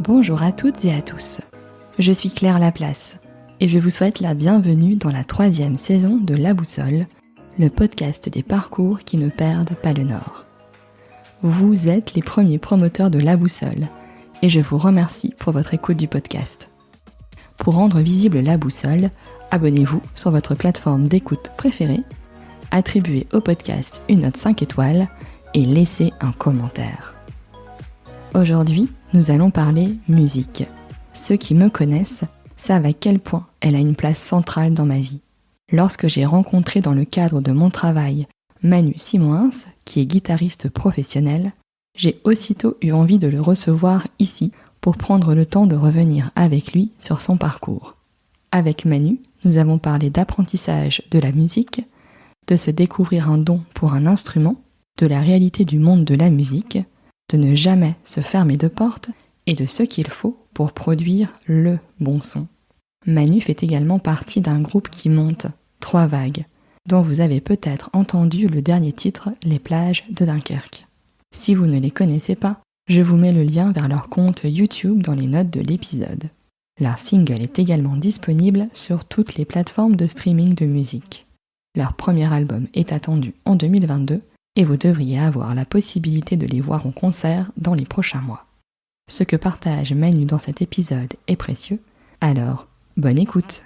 Bonjour à toutes et à tous, je suis Claire Laplace et je vous souhaite la bienvenue dans la 3e saison de La Boussole, le podcast des parcours qui ne perdent pas le nord. Vous êtes les premiers promoteurs de La Boussole et je vous remercie pour votre écoute du podcast. Pour rendre visible La Boussole, abonnez-vous sur votre plateforme d'écoute préférée, attribuez au podcast une note 5 étoiles et laissez un commentaire. Aujourd'hui, nous allons parler musique. Ceux qui me connaissent savent à quel point elle a une place centrale dans ma vie. Lorsque j'ai rencontré dans le cadre de mon travail Manu Simoins, qui est guitariste professionnel, j'ai aussitôt eu envie de le recevoir ici pour prendre le temps de revenir avec lui sur son parcours. Avec Manu, nous avons parlé d'apprentissage de la musique, de se découvrir un don pour un instrument, de la réalité du monde de la musique, de ne jamais se fermer de porte et de ce qu'il faut pour produire le bon son. Manu fait également partie d'un groupe qui monte, 3 vagues, dont vous avez peut-être entendu le dernier titre, Les plages de Dunkerque. Si vous ne les connaissez pas, je vous mets le lien vers leur compte YouTube dans les notes de l'épisode. Leur single est également disponible sur toutes les plateformes de streaming de musique. Leur premier album est attendu en 2022 et vous devriez avoir la possibilité de les voir en concert dans les prochains mois. Ce que partage Manu dans cet épisode est précieux, alors bonne écoute.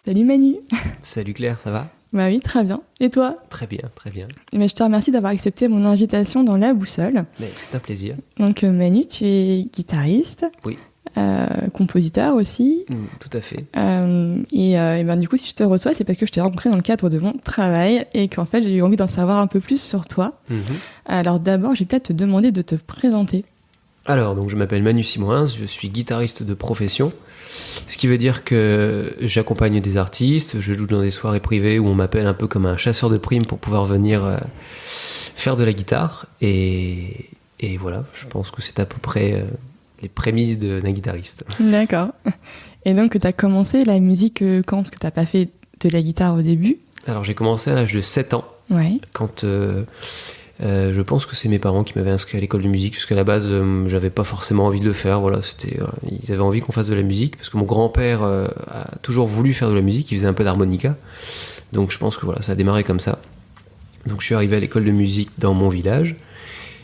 Salut Manu. Salut Claire, ça va ? Bah oui, très bien. Et toi ? Très bien, très bien. Mais je te remercie d'avoir accepté mon invitation dans La Boussole. Mais c'est un plaisir. Donc Manu, tu es guitariste. Oui. Compositeur aussi. Tout à fait. Et ben, du coup, si je te reçois, c'est parce que je t'ai rencontré dans le cadre de mon travail et qu'en fait, j'ai eu envie d'en savoir un peu plus sur toi. Alors d'abord, je vais peut-être te demander de te présenter. Alors, donc, je m'appelle Manu Simoins, je suis guitariste de profession, ce qui veut dire que j'accompagne des artistes, je joue dans des soirées privées où on m'appelle un peu comme un chasseur de primes pour pouvoir venir faire de la guitare. Et voilà, je pense que c'est à peu près les prémices d'un guitariste. D'accord. Et donc, tu as commencé la musique quand ? Parce que tu n'as pas fait de la guitare au début. Alors, j'ai commencé à l'âge de 7 ans, ouais. Quand je pense que c'est mes parents qui m'avaient inscrit à l'école de musique, parce qu'à la base, j'avais pas forcément envie de le faire. Voilà, ils avaient envie qu'on fasse de la musique, parce que mon grand-père a toujours voulu faire de la musique, il faisait un peu d'harmonica. Donc, je pense que voilà, ça a démarré comme ça. Donc, je suis arrivé à l'école de musique dans mon village,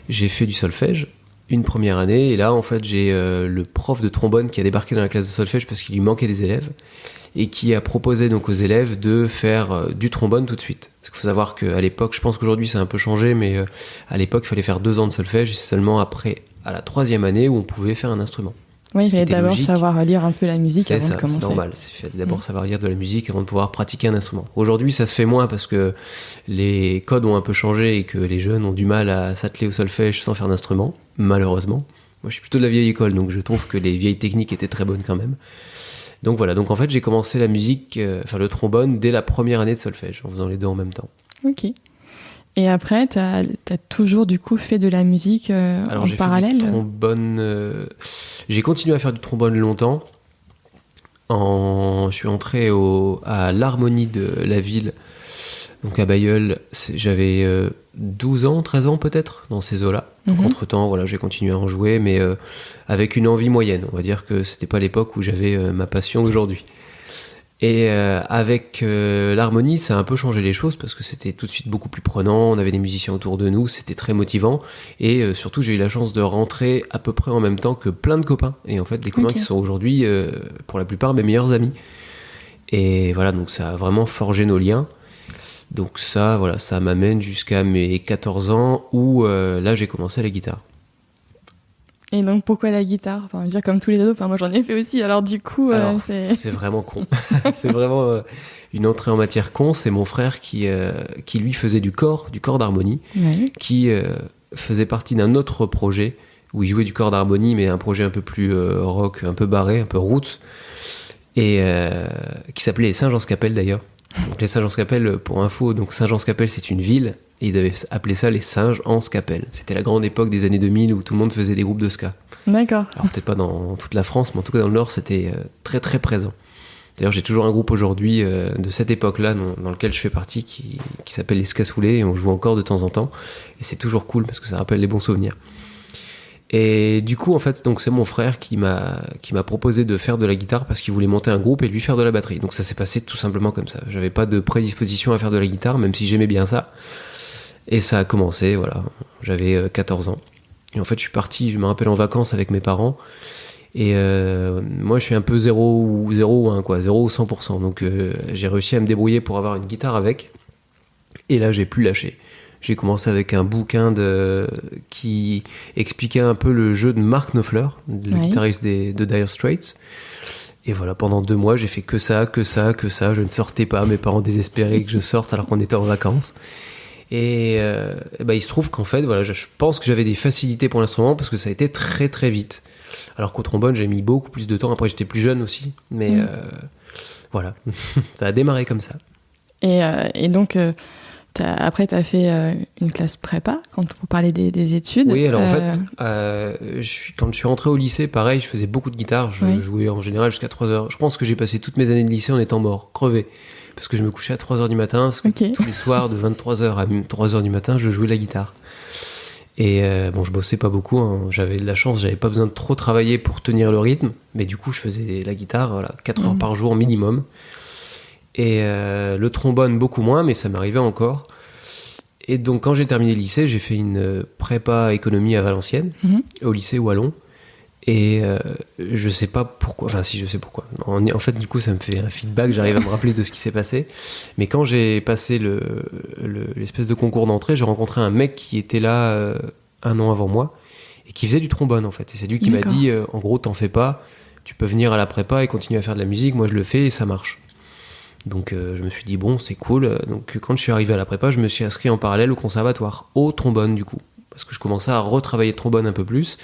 j'ai fait du solfège une première année, et là en fait j'ai le prof de trombone qui a débarqué dans la classe de solfège parce qu'il lui manquait des élèves et qui a proposé donc aux élèves de faire du trombone tout de suite. Parce qu'il faut savoir qu'à l'époque, je pense qu'aujourd'hui ça a un peu changé, mais à l'époque il fallait faire 2 ans de solfège et c'est seulement après, à la 3e année, où on pouvait faire un instrument. Oui, il fallait d'abord savoir lire un peu la musique c'est avant ça, de commencer. C'est normal, il fallait d'abord savoir lire de la musique avant de pouvoir pratiquer un instrument. Aujourd'hui, ça se fait moins parce que les codes ont un peu changé et que les jeunes ont du mal à s'atteler au solfège sans faire d'instrument, malheureusement. Moi, je suis plutôt de la vieille école, donc je trouve que les vieilles techniques étaient très bonnes quand même. Donc voilà, donc en fait, j'ai commencé la musique, le trombone, dès la première année de solfège, en faisant les 2 en même temps. Ok. Et après, t'as toujours du coup fait de la musique Alors, en parallèle ? Fait du trombone, j'ai continué à faire du trombone longtemps. Je suis entré à l'harmonie de la ville, donc à Bailleul. J'avais 12 ans, 13 ans peut-être, dans ces eaux-là. Donc entre-temps, voilà, j'ai continué à en jouer, mais avec une envie moyenne. On va dire que c'était pas l'époque où j'avais ma passion d'aujourd'hui. Et avec l'harmonie, ça a un peu changé les choses parce que c'était tout de suite beaucoup plus prenant, on avait des musiciens autour de nous, c'était très motivant et surtout j'ai eu la chance de rentrer à peu près en même temps que plein de copains et en fait des copains qui sont aujourd'hui pour la plupart mes meilleurs amis. Et voilà, donc ça a vraiment forgé nos liens. Donc ça, voilà, ça m'amène jusqu'à mes 14 ans où là j'ai commencé la guitare. Et donc pourquoi la guitare ? Enfin, je veux dire, comme tous les ados, moi j'en ai fait aussi, alors du coup c'est vraiment con. C'est vraiment une entrée en matière con. C'est mon frère qui lui faisait du corps d'harmonie, qui faisait partie d'un autre projet où il jouait du corps d'harmonie, mais un projet un peu plus rock, un peu barré, un peu roots, et qui s'appelait les Saint-Jean-Scapelle d'ailleurs. Donc les Saint-Jean-Scapelle, pour info, donc Saint-Jean-Scapelle c'est une ville, et ils avaient appelé ça les Singes en Scapelle. C'était la grande époque des années 2000 où tout le monde faisait des groupes de ska. D'accord. Alors peut-être pas dans toute la France, mais en tout cas dans le Nord c'était très très présent. D'ailleurs, j'ai toujours un groupe aujourd'hui de cette époque-là dans lequel je fais partie qui s'appelle les Scassoulets et on joue encore de temps en temps. Et c'est toujours cool parce que ça rappelle les bons souvenirs. Et du coup, en fait, donc c'est mon frère qui m'a proposé de faire de la guitare parce qu'il voulait monter un groupe et lui faire de la batterie. Donc ça s'est passé tout simplement comme ça. J'avais pas de prédisposition à faire de la guitare, même si j'aimais bien ça. Et ça a commencé, voilà. J'avais 14 ans. Et en fait, je suis parti, je me rappelle, en vacances avec mes parents. Et moi, je suis un peu 0 ou 1, quoi. 0 ou 100%. Donc j'ai réussi à me débrouiller pour avoir une guitare avec. Et là, j'ai plus lâché. J'ai commencé avec un bouquin qui expliquait un peu le jeu de Mark Knopfler, le guitariste de Dire Straits. Et voilà, pendant 2 mois, j'ai fait que ça. Je ne sortais pas, mes parents désespéraient que je sorte alors qu'on était en vacances. Et il se trouve qu'en fait, voilà, je pense que j'avais des facilités pour l'instrument parce que ça a été très très vite. Alors qu'au trombone, j'ai mis beaucoup plus de temps. Après, j'étais plus jeune aussi. Mais voilà, ça a démarré comme ça. Et donc... Après, tu as fait une classe prépa, quand on parlait des études. Oui, alors en fait, quand je suis rentré au lycée, pareil, je faisais beaucoup de guitare. Je jouais en général jusqu'à 3h. Je pense que j'ai passé toutes mes années de lycée en étant mort, crevé. Parce que je me couchais à 3h du matin. Parce que tous les soirs, de 23h à 3h du matin, je jouais la guitare. Et je bossais pas beaucoup. Hein. J'avais de la chance, j'avais pas besoin de trop travailler pour tenir le rythme. Mais du coup, je faisais la guitare 4 heures par jour minimum. Et le trombone beaucoup moins, mais ça m'arrivait encore. Et donc quand j'ai terminé le lycée, j'ai fait une prépa économie à Valenciennes, au lycée Wallon. Et je sais pas pourquoi, enfin si je sais pourquoi. En fait du coup ça me fait un feedback, j'arrive à me rappeler de ce qui s'est passé. Mais quand j'ai passé l'espèce de concours d'entrée, j'ai rencontré un mec qui était là 1 an avant moi et qui faisait du trombone en fait. Et c'est lui qui m'a dit, en gros t'en fais pas, tu peux venir à la prépa et continuer à faire de la musique, moi je le fais et ça marche. Donc je me suis dit bon c'est cool. Donc quand je suis arrivé à la prépa, je me suis inscrit en parallèle au conservatoire, au trombone du coup, parce que je commençais à retravailler le trombone un peu plus.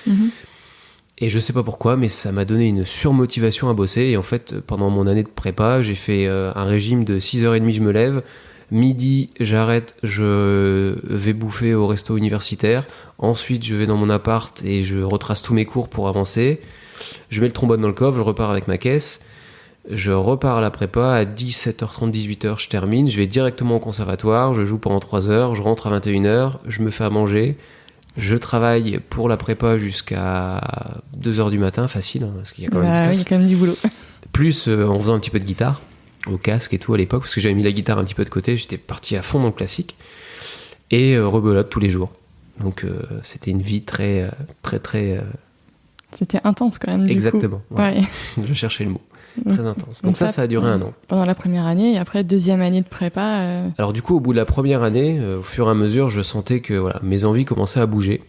Et je sais pas pourquoi, mais ça m'a donné une surmotivation à bosser. Et en fait, pendant mon année de prépa, j'ai fait un régime de 6h30, je me lève. Midi, j'arrête, je vais bouffer au resto universitaire. Ensuite, je vais dans mon appart et je retrace tous mes cours pour avancer. Je mets le trombone dans le coffre, je repars avec ma caisse. Je repars à la prépa, à 17h30, 18h, je termine, je vais directement au conservatoire, je joue pendant 3 heures, je rentre à 21h, je me fais à manger, je travaille pour la prépa jusqu'à 2h du matin, facile, hein, parce qu'il y a quand même il y a quand même du boulot. Plus en faisant un petit peu de guitare, au casque et tout à l'époque, parce que j'avais mis la guitare un petit peu de côté, j'étais parti à fond dans le classique, et rebelote tous les jours. Donc c'était une vie très, très, très... C'était intense quand même, du Exactement, coup. Ouais. Je cherchais le mot. Très intense. Donc ça a duré 1 an. Pendant la première année, et après 2e année de prépa... Alors du coup, au bout de la première année, au fur et à mesure, je sentais que mes envies commençaient à bouger,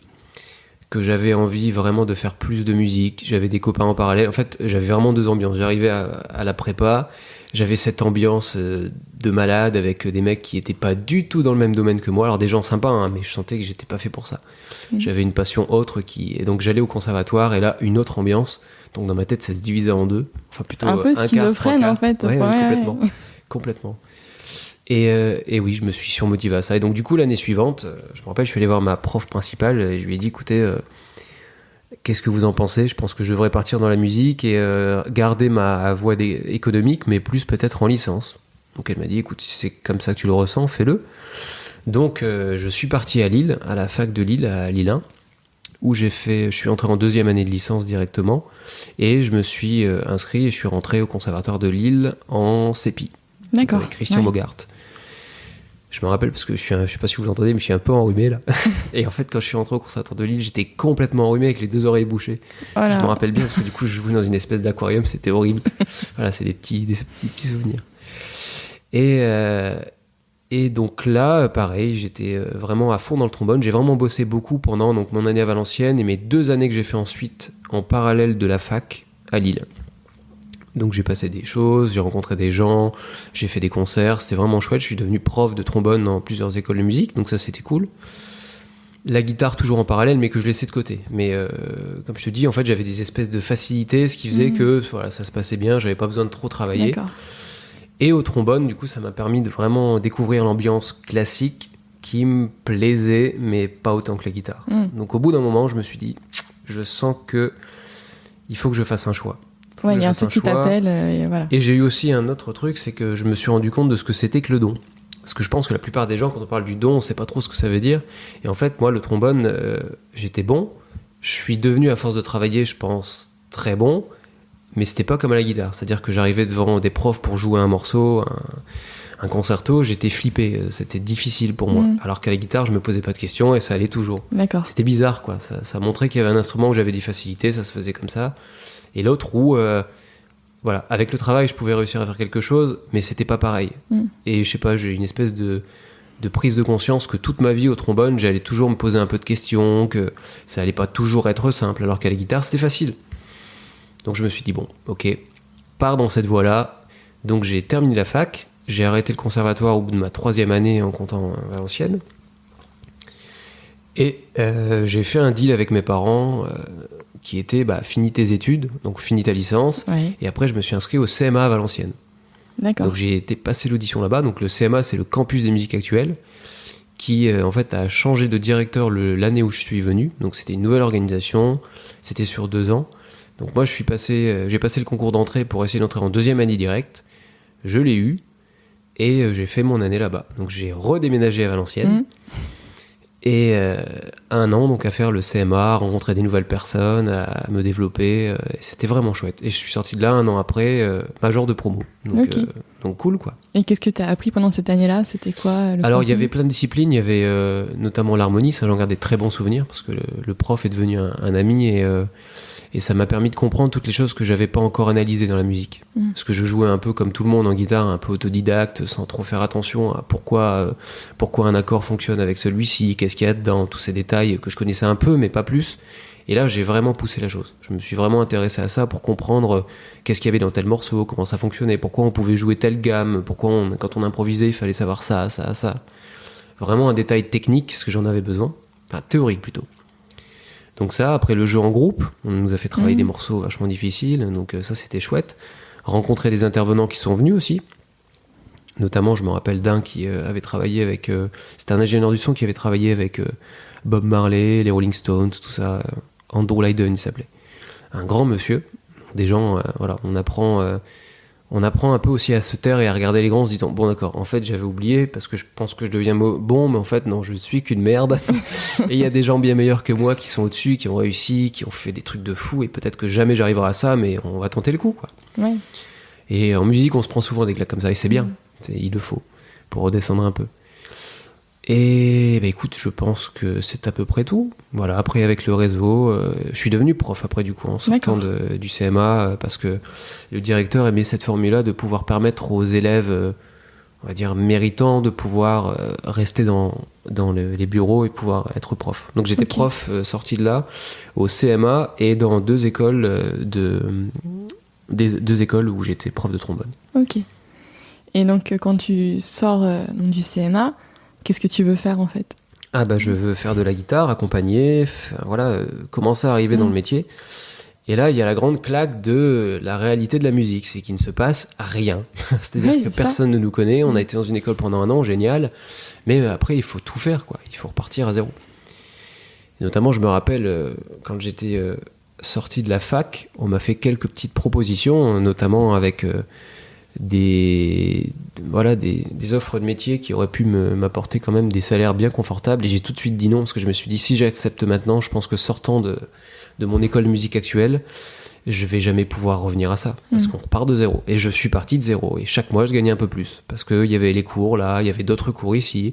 que j'avais envie vraiment de faire plus de musique, j'avais des copains en parallèle. En fait, j'avais vraiment 2 ambiances. J'arrivais à la prépa, j'avais cette ambiance de malade avec des mecs qui étaient pas du tout dans le même domaine que moi. Alors des gens sympas, hein, mais je sentais que j'étais pas fait pour ça. J'avais une passion autre et donc j'allais au conservatoire et là, une autre ambiance. Donc dans ma tête, ça se divisait en 2. Enfin plutôt un peu schizophrène en fait. Ouais, complètement. Et oui, je me suis surmotivé à ça. Et donc du coup, l'année suivante, je me rappelle, je suis allé voir ma prof principale et je lui ai dit, écoutez, qu'est-ce que vous en pensez ? Je pense que je devrais partir dans la musique et garder ma voie économique, mais plus peut-être en licence. Donc elle m'a dit, écoute, si c'est comme ça que tu le ressens, fais-le. Donc je suis parti à Lille, à la fac de Lille, à Lille 1, où je suis entré en 2e année de licence directement, et je me suis inscrit et je suis rentré au conservatoire de Lille en CEPI. D'accord. Avec Christian Bogart. Je me rappelle parce que je sais pas si vous l'entendez, mais je suis un peu enrhumé là. Et en fait, quand je suis rentré au conservatoire de Lille, j'étais complètement enrhumé avec les 2 oreilles bouchées. Voilà. Je me rappelle bien parce que du coup, je jouais dans une espèce d'aquarium, c'était horrible. Voilà, c'est des petits souvenirs. Et donc là, pareil, j'étais vraiment à fond dans le trombone. J'ai vraiment bossé beaucoup pendant mon année à Valenciennes et mes 2 années que j'ai fait ensuite en parallèle de la fac à Lille. Donc j'ai passé des choses, j'ai rencontré des gens, j'ai fait des concerts, c'était vraiment chouette. Je suis devenu prof de trombone dans plusieurs écoles de musique, donc ça c'était cool. La guitare toujours en parallèle, mais que je laissais de côté. Mais comme je te dis, en fait j'avais des espèces de facilités, ce qui faisait que ça se passait bien, j'avais pas besoin de trop travailler. D'accord. Et au trombone, du coup, ça m'a permis de vraiment découvrir l'ambiance classique qui me plaisait, mais pas autant que la guitare. Donc au bout d'un moment, je me suis dit, je sens que il faut que je fasse un choix. Ouais, il y a un fasse truc qui choix. t'appelle, et voilà. Et j'ai eu aussi un autre truc, c'est que je me suis rendu compte de ce que c'était que le don. Parce que je pense que la plupart des gens, quand on parle du don, on sait pas trop ce que ça veut dire. Et en fait, moi, le trombone, j'étais bon. Je suis devenu, à force de travailler, je pense, très bon. Mais c'était pas comme à la guitare. C'est-à-dire que j'arrivais devant des profs pour jouer un morceau, un concerto, j'étais flippé. C'était difficile pour moi. Alors qu'à la guitare, je me posais pas de questions et ça allait toujours. D'accord. C'était bizarre, quoi. Ça montrait qu'il y avait un instrument où j'avais des facilités, ça se faisait comme ça. Et l'autre où... voilà, avec le travail, je pouvais réussir à faire quelque chose, mais c'était pas pareil. Et je sais pas, j'ai une espèce de prise de conscience que toute ma vie au trombone, j'allais toujours me poser un peu de questions, que ça allait pas toujours être simple, alors qu'à la guitare, c'était facile. Donc je me suis dit, bon, ok, pars dans cette voie-là. Donc j'ai terminé la fac, j'ai arrêté le conservatoire au bout de ma 3e année en comptant Valenciennes. Et j'ai fait un deal avec mes parents... qui était finis tes études, donc finis ta licence, et après je me suis inscrit au CMA à Valenciennes. D'accord. Donc j'ai été passer l'audition là-bas, donc le CMA c'est le campus des musiques actuelles, qui en fait a changé de directeur l'année où je suis venu, donc c'était une nouvelle organisation, c'était sur 2 ans, donc moi j'ai passé le concours d'entrée pour essayer d'entrer en 2e année directe, je l'ai eu, et j'ai fait mon année là-bas, donc j'ai redéménagé à Valenciennes, et 1 an donc à faire le CMA, à rencontrer des nouvelles personnes, à me développer. Et c'était vraiment chouette. Et je suis sorti de là 1 an après, major de promo. Donc cool, quoi. Et qu'est-ce que tu as appris pendant cette année-là ? C'était quoi le Alors il y contenu ? avait plein de disciplines. Il y avait notamment l'harmonie. Ça, j'en garde des très bons souvenirs parce que le prof est devenu un ami et ça m'a permis de comprendre toutes les choses que j'avais pas encore analysées dans la musique. Parce que je jouais un peu comme tout le monde en guitare, un peu autodidacte, sans trop faire attention à pourquoi un accord fonctionne avec celui-ci, qu'est-ce qu'il y a dedans, tous ces détails que je connaissais un peu, mais pas plus. Et là, j'ai vraiment poussé la chose. Je me suis vraiment intéressé à ça pour comprendre qu'est-ce qu'il y avait dans tel morceau, comment ça fonctionnait, pourquoi on pouvait jouer telle gamme, pourquoi quand on improvisait, il fallait savoir ça. Vraiment un détail technique, parce que j'en avais besoin. Enfin, théorique plutôt. Donc ça, après le jeu en groupe, on nous a fait travailler des morceaux vachement difficiles, donc ça c'était chouette. Rencontrer des intervenants qui sont venus aussi. Notamment, je me rappelle d'un qui avait travaillé avec... c'était un ingénieur du son qui avait travaillé avec Bob Marley, les Rolling Stones, tout ça. Andrew Lydon, il s'appelait. Un grand monsieur. Des gens, voilà, on apprend un peu aussi à se taire et à regarder les grands en se disant, bon d'accord, en fait j'avais oublié parce que je pense que je deviens bon, mais en fait non, je suis qu'une merde. Et il y a des gens bien meilleurs que moi qui sont au-dessus, qui ont réussi, qui ont fait des trucs de fou, et peut-être que jamais j'arriverai à ça, mais on va tenter le coup, quoi. Ouais. Et en musique, on se prend souvent des claques comme ça, et c'est bien, il le faut, pour redescendre un peu. Et écoute, je pense que c'est à peu près tout. Voilà, après avec le réseau, je suis devenu prof après du coup en sortant du CMA parce que le directeur aimait cette formule-là de pouvoir permettre aux élèves, on va dire méritants, de pouvoir rester dans les bureaux et pouvoir être prof. Donc j'étais prof sorti de là au CMA et dans 2 écoles deux écoles où j'étais prof de trombone. Ok. Et donc quand tu sors du CMA, qu'est-ce que tu veux faire en fait ? Je veux faire de la guitare, accompagner, commencer à arriver dans le métier. Et là, il y a la grande claque de la réalité de la musique, c'est qu'il ne se passe rien. C'est-à-dire que personne ne nous connaît, on a été dans une école pendant 1 an, génial, mais après, il faut tout faire, quoi. Il faut repartir à zéro. Et notamment, je me rappelle, quand j'étais sorti de la fac, on m'a fait quelques petites propositions, notamment avec... des offres de métier qui auraient pu m'apporter quand même des salaires bien confortables, et j'ai tout de suite dit non parce que je me suis dit si j'accepte maintenant, je pense que sortant de mon école de musique actuelle, je vais jamais pouvoir revenir à ça parce qu'on repart de zéro, et je suis parti de zéro, et chaque mois je gagnais un peu plus parce qu'il y avait les cours là, il y avait d'autres cours ici,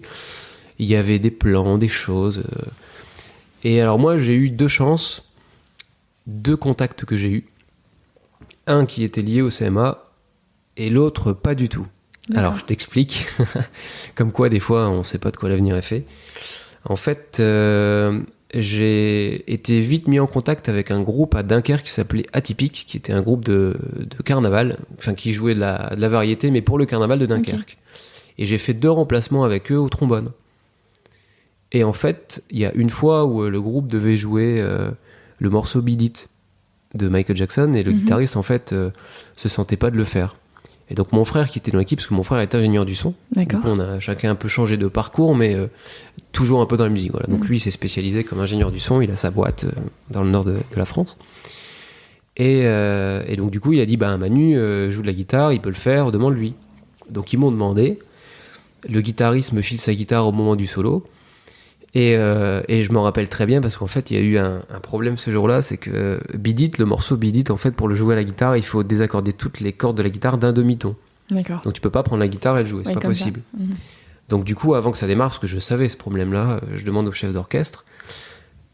il y avait des plans, des choses, et alors moi j'ai eu 2 chances, 2 contacts que j'ai eu, un qui était lié au CMA et l'autre pas du tout. D'accord. Alors je t'explique, comme quoi des fois on ne sait pas de quoi l'avenir est fait. En fait, j'ai été vite mis en contact avec un groupe à Dunkerque qui s'appelait Atypique, qui était un groupe de carnaval, enfin qui jouait de la variété, mais pour le carnaval de Dunkerque. Et j'ai fait 2 remplacements avec eux au trombone. Et en fait, il y a une fois où le groupe devait jouer le morceau Beat It de Michael Jackson, et le guitariste en fait se sentait pas de le faire. Et donc mon frère qui était dans l'équipe, parce que mon frère est ingénieur du son, donc on a chacun un peu changé de parcours, mais toujours un peu dans la musique. Voilà. Donc lui il s'est spécialisé comme ingénieur du son, il a sa boîte dans le nord de la France. Et donc du coup il a dit Manu joue de la guitare, il peut le faire, demande-lui. Donc ils m'ont demandé, le guitariste me file sa guitare au moment du solo. Et je m'en rappelle très bien parce qu'en fait il y a eu un problème ce jour-là, c'est que Beat It, le morceau Beat It, en fait pour le jouer à la guitare il faut désaccorder toutes les cordes de la guitare d'un demi-ton. D'accord. Donc tu peux pas prendre la guitare et le jouer, c'est pas possible. Donc du coup avant que ça démarre, parce que je savais ce problème-là, je demande au chef d'orchestre,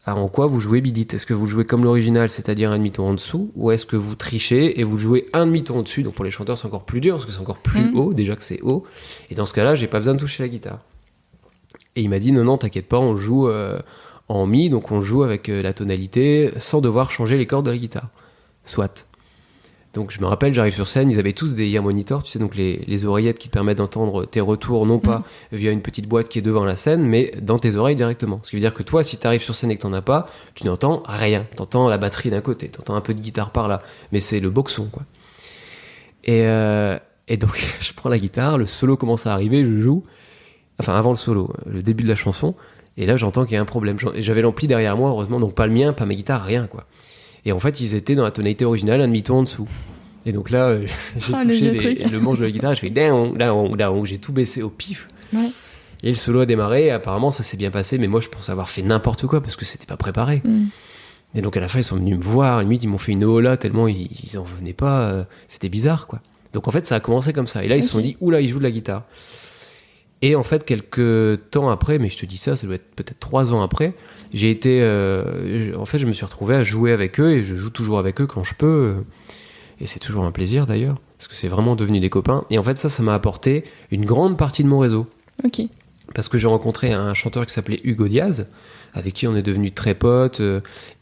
en quoi vous jouez Beat It ? Est-ce que vous jouez comme l'original, c'est-à-dire un demi-ton en dessous, ou est-ce que vous trichez et vous jouez un demi-ton au-dessus ? Donc pour les chanteurs c'est encore plus dur parce que c'est encore plus haut, déjà que c'est haut, et dans ce cas-là j'ai pas besoin de toucher la guitare. Et il m'a dit non, t'inquiète pas, on joue en mi, donc on joue avec la tonalité sans devoir changer les cordes de la guitare. Soit. Donc je me rappelle, j'arrive sur scène, ils avaient tous des ear monitors, tu sais, donc les oreillettes qui te permettent d'entendre tes retours, non pas via une petite boîte qui est devant la scène, mais dans tes oreilles directement. Ce qui veut dire que toi, si t'arrives sur scène et que t'en as pas, tu n'entends rien. T'entends la batterie d'un côté, t'entends un peu de guitare par là, mais c'est le boxon, quoi. Et donc je prends la guitare, le solo commence à arriver, je joue. Enfin, avant le solo, le début de la chanson, et là j'entends qu'il y a un problème. J'avais l'ampli derrière moi, heureusement, donc pas le mien, pas ma guitare, rien, quoi. Et en fait, ils étaient dans la tonalité originale, un demi-ton en dessous. Et donc là, j'ai touché le manche de la guitare, je fais down, down, down, j'ai tout baissé au pif. Ouais. Et le solo a démarré, et apparemment ça s'est bien passé, mais moi je pensais avoir fait n'importe quoi parce que c'était pas préparé. Et donc à la fin, ils sont venus me voir, limite ils m'ont fait une hola tellement ils en venaient pas, c'était bizarre, quoi. Donc en fait, ça a commencé comme ça. Et là, ils se sont dit, oula, il joue de la guitare. Et en fait, quelques temps après, mais je te dis ça doit être peut-être 3 ans après, j'ai été... en fait, je me suis retrouvé à jouer avec eux, et je joue toujours avec eux quand je peux. Et c'est toujours un plaisir, d'ailleurs, parce que c'est vraiment devenu des copains. Et en fait, ça m'a apporté une grande partie de mon réseau. Ok. Parce que j'ai rencontré un chanteur qui s'appelait Hugo Diaz, avec qui on est devenus très potes,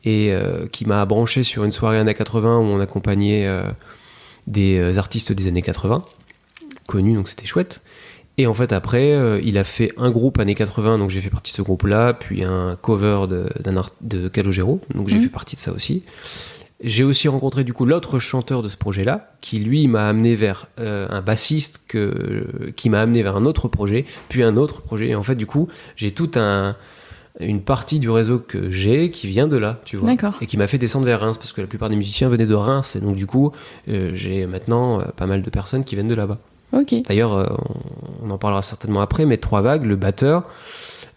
et qui m'a branché sur une soirée années 80 où on accompagnait des artistes des années 80, connus, donc c'était chouette. Et en fait, après, il a fait un groupe années 80, donc j'ai fait partie de ce groupe-là, puis un cover de Calogero, donc j'ai fait partie de ça aussi. J'ai aussi rencontré du coup l'autre chanteur de ce projet-là, qui lui m'a amené vers un bassiste qui m'a amené vers un autre projet, puis un autre projet. Et en fait, du coup, j'ai toute une partie du réseau que j'ai qui vient de là, tu vois. D'accord. Et qui m'a fait descendre vers Reims, parce que la plupart des musiciens venaient de Reims. Et donc, du coup, j'ai maintenant pas mal de personnes qui viennent de là-bas. Ok. D'ailleurs, on en parlera certainement après, mais Trois Vagues, le batteur,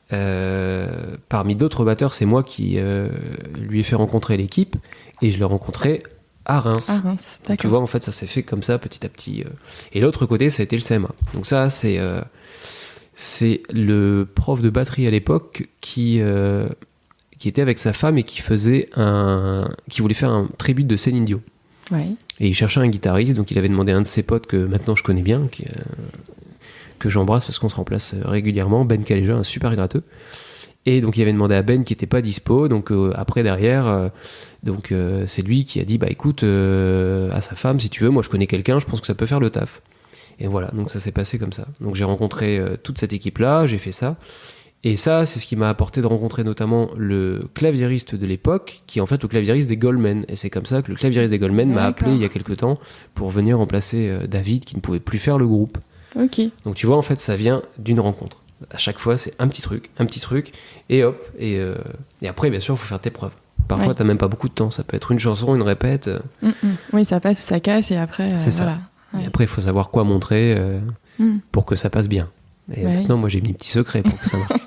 parmi d'autres batteurs, c'est moi qui lui ai fait rencontrer l'équipe, et je l'ai rencontré à Reims. À Reims, d'accord. Donc, tu vois, en fait, ça s'est fait comme ça, petit à petit. Et l'autre côté, ça a été le CMA. Donc ça, c'est le prof de batterie à l'époque qui était avec sa femme et qui voulait faire un tribute de Céline Dion. Ouais. Et il cherchait un guitariste, donc il avait demandé à un de ses potes que maintenant je connais bien, que j'embrasse parce qu'on se remplace régulièrement, Ben Caléja, un super gratteux. Et donc il avait demandé à Ben qui n'était pas dispo, donc après derrière, c'est lui qui a dit écoute, à sa femme, si tu veux, moi je connais quelqu'un, je pense que ça peut faire le taf. Et voilà, donc ça s'est passé comme ça. Donc j'ai rencontré toute cette équipe-là, j'ai fait ça. Et ça, c'est ce qui m'a apporté de rencontrer notamment le claviériste de l'époque, qui est en fait le claviériste des Goldmen. Et c'est comme ça que le claviériste des Goldmen m'a appelé il y a quelques temps pour venir remplacer David, qui ne pouvait plus faire le groupe. Ok. Donc tu vois, en fait, ça vient d'une rencontre. À chaque fois, c'est un petit truc, et hop. Et après, bien sûr, il faut faire tes preuves. Parfois, t'as même pas beaucoup de temps. Ça peut être une chanson, une répète. Oui, ça passe ou ça casse, et après, c'est voilà. Ça. Ouais. Et après, il faut savoir quoi montrer pour que ça passe bien. Et maintenant, moi, j'ai mis un petit secret pour que ça marche.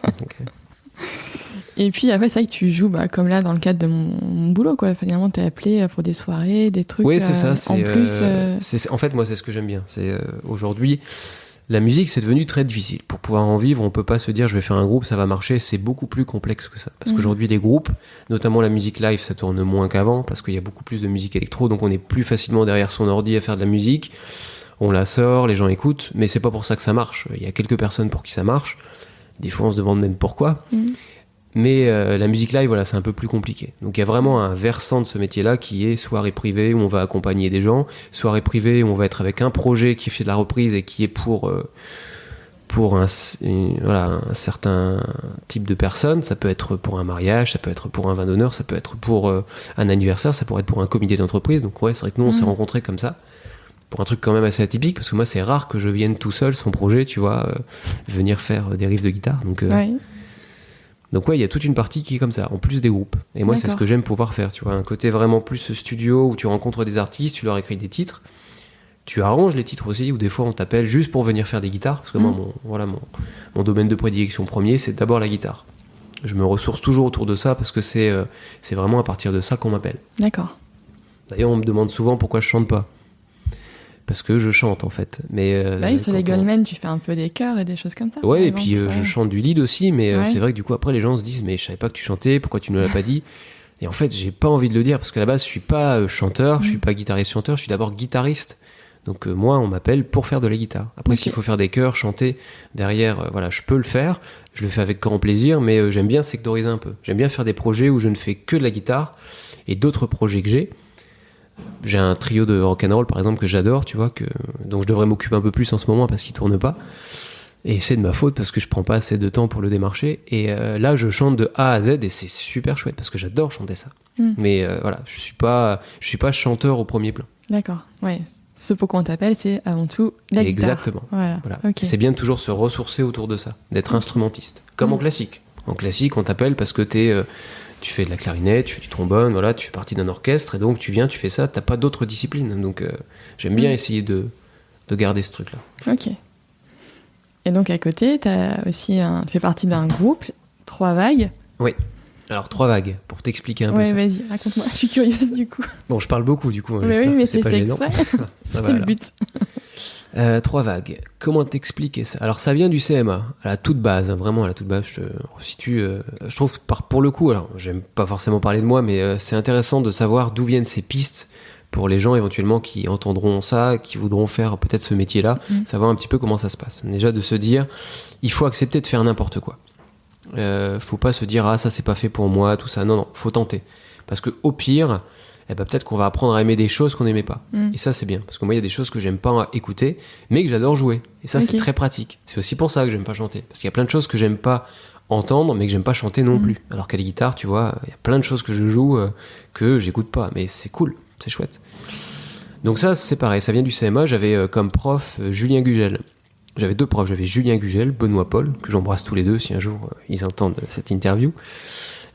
Et puis après, c'est vrai que tu joues comme là dans le cadre de mon boulot, quoi. Finalement, t'es appelé pour des soirées, des trucs. Oui, c'est ça. En plus. En fait, moi, c'est ce que j'aime bien. C'est aujourd'hui, la musique, c'est devenu très difficile. Pour pouvoir en vivre, on peut pas se dire je vais faire un groupe, ça va marcher. C'est beaucoup plus complexe que ça. Parce qu'aujourd'hui, les groupes, notamment la musique live, ça tourne moins qu'avant parce qu'il y a beaucoup plus de musique électro, donc on est plus facilement derrière son ordi à faire de la musique. On la sort, les gens écoutent, mais c'est pas pour ça que ça marche. Il y a quelques personnes pour qui ça marche. Des fois, on se demande même pourquoi. Mais la musique live, voilà, c'est un peu plus compliqué. Donc il y a vraiment un versant de ce métier-là qui est soirée privée où on va accompagner des gens, soirée privée où on va être avec un projet qui fait de la reprise et qui est pour un certain type de personnes. Ça peut être pour un mariage, ça peut être pour un vin d'honneur, ça peut être pour un anniversaire, ça pourrait être pour un comité d'entreprise. Donc ouais, c'est vrai que nous, on s'est rencontrés comme ça. Pour un truc quand même assez atypique, parce que moi, c'est rare que je vienne tout seul, sans projet, tu vois, venir faire des riffs de guitare. Donc Donc ouais, il y a toute une partie qui est comme ça, en plus des groupes. Et moi, c'est ce que j'aime pouvoir faire, tu vois. Un côté vraiment plus studio où tu rencontres des artistes, tu leur écris des titres. Tu arranges les titres aussi, ou des fois on t'appelle juste pour venir faire des guitares. Parce que moi, mon domaine de prédilection premier, c'est d'abord la guitare. Je me ressource toujours autour de ça parce que c'est vraiment à partir de ça qu'on m'appelle. D'accord. D'ailleurs, on me demande souvent pourquoi je chante pas. Parce que je chante en fait. Mais, oui, sur les Goldman, tu fais un peu des chœurs et des choses comme ça. Ouais, et puis je chante du lead aussi, mais c'est vrai que du coup après les gens se disent mais je savais pas que tu chantais, pourquoi tu ne l'as pas dit? Et en fait j'ai pas envie de le dire parce qu'à la base je suis pas chanteur, je suis pas guitariste-chanteur, je suis d'abord guitariste. Donc moi on m'appelle pour faire de la guitare. Après s'il faut faire des chœurs, chanter, derrière voilà je peux le faire, je le fais avec grand plaisir, mais j'aime bien sectoriser un peu. J'aime bien faire des projets où je ne fais que de la guitare et d'autres projets que j'ai un trio de rock'n'roll par exemple que j'adore, tu vois, dont je devrais m'occuper un peu plus en ce moment parce qu'il tourne pas. Et c'est de ma faute parce que je prends pas assez de temps pour le démarcher. Et là, je chante de A à Z et c'est super chouette parce que j'adore chanter ça. Mais voilà, je suis pas chanteur au premier plan. D'accord, ouais. Ce pourquoi on t'appelle, c'est avant tout la guitare. Exactement. Voilà. Okay. C'est bien de toujours se ressourcer autour de ça, d'être instrumentiste. Comme en classique. En classique, on t'appelle parce que tu fais de la clarinette, tu fais du trombone, voilà, tu fais partie d'un orchestre et donc tu viens, tu fais ça, t'as pas d'autres disciplines. Donc j'aime bien essayer de garder ce truc-là. Ok. Et donc à côté, tu fais partie d'un groupe, 3 Vagues. Oui. Alors 3 Vagues, pour t'expliquer un peu ça. Ouais, vas-y, raconte-moi, je suis curieuse du coup. Bon, je parle beaucoup du coup. Mais oui, mais c'est fait exprès. C'est le but. 3 Vagues, comment t'expliquer ça? Alors ça vient du CMA, à la toute base, hein, vraiment à la toute base, je te resitue. Je trouve pour le coup, alors j'aime pas forcément parler de moi, mais c'est intéressant de savoir d'où viennent ces pistes pour les gens éventuellement qui entendront ça, qui voudront faire peut-être ce métier-là, savoir un petit peu comment ça se passe. Déjà de se dire, il faut accepter de faire n'importe quoi. Faut pas se dire, ah ça c'est pas fait pour moi, tout ça. Non, faut tenter. Parce que au pire, peut-être qu'on va apprendre à aimer des choses qu'on n'aimait pas. Et ça c'est bien, parce que moi il y a des choses que j'aime pas écouter, mais que j'adore jouer. Et ça c'est très pratique. C'est aussi pour ça que j'aime pas chanter. Parce qu'il y a plein de choses que j'aime pas entendre, mais que j'aime pas chanter non plus. Alors qu'à la guitare, tu vois, il y a plein de choses que je joue que j'écoute pas. Mais c'est cool, c'est chouette. Donc ça c'est pareil, ça vient du CMA. J'avais comme prof Julien Gugel. J'avais 2 profs, j'avais Julien Gugel, Benoît Paul, que j'embrasse tous les deux si un jour ils entendent cette interview.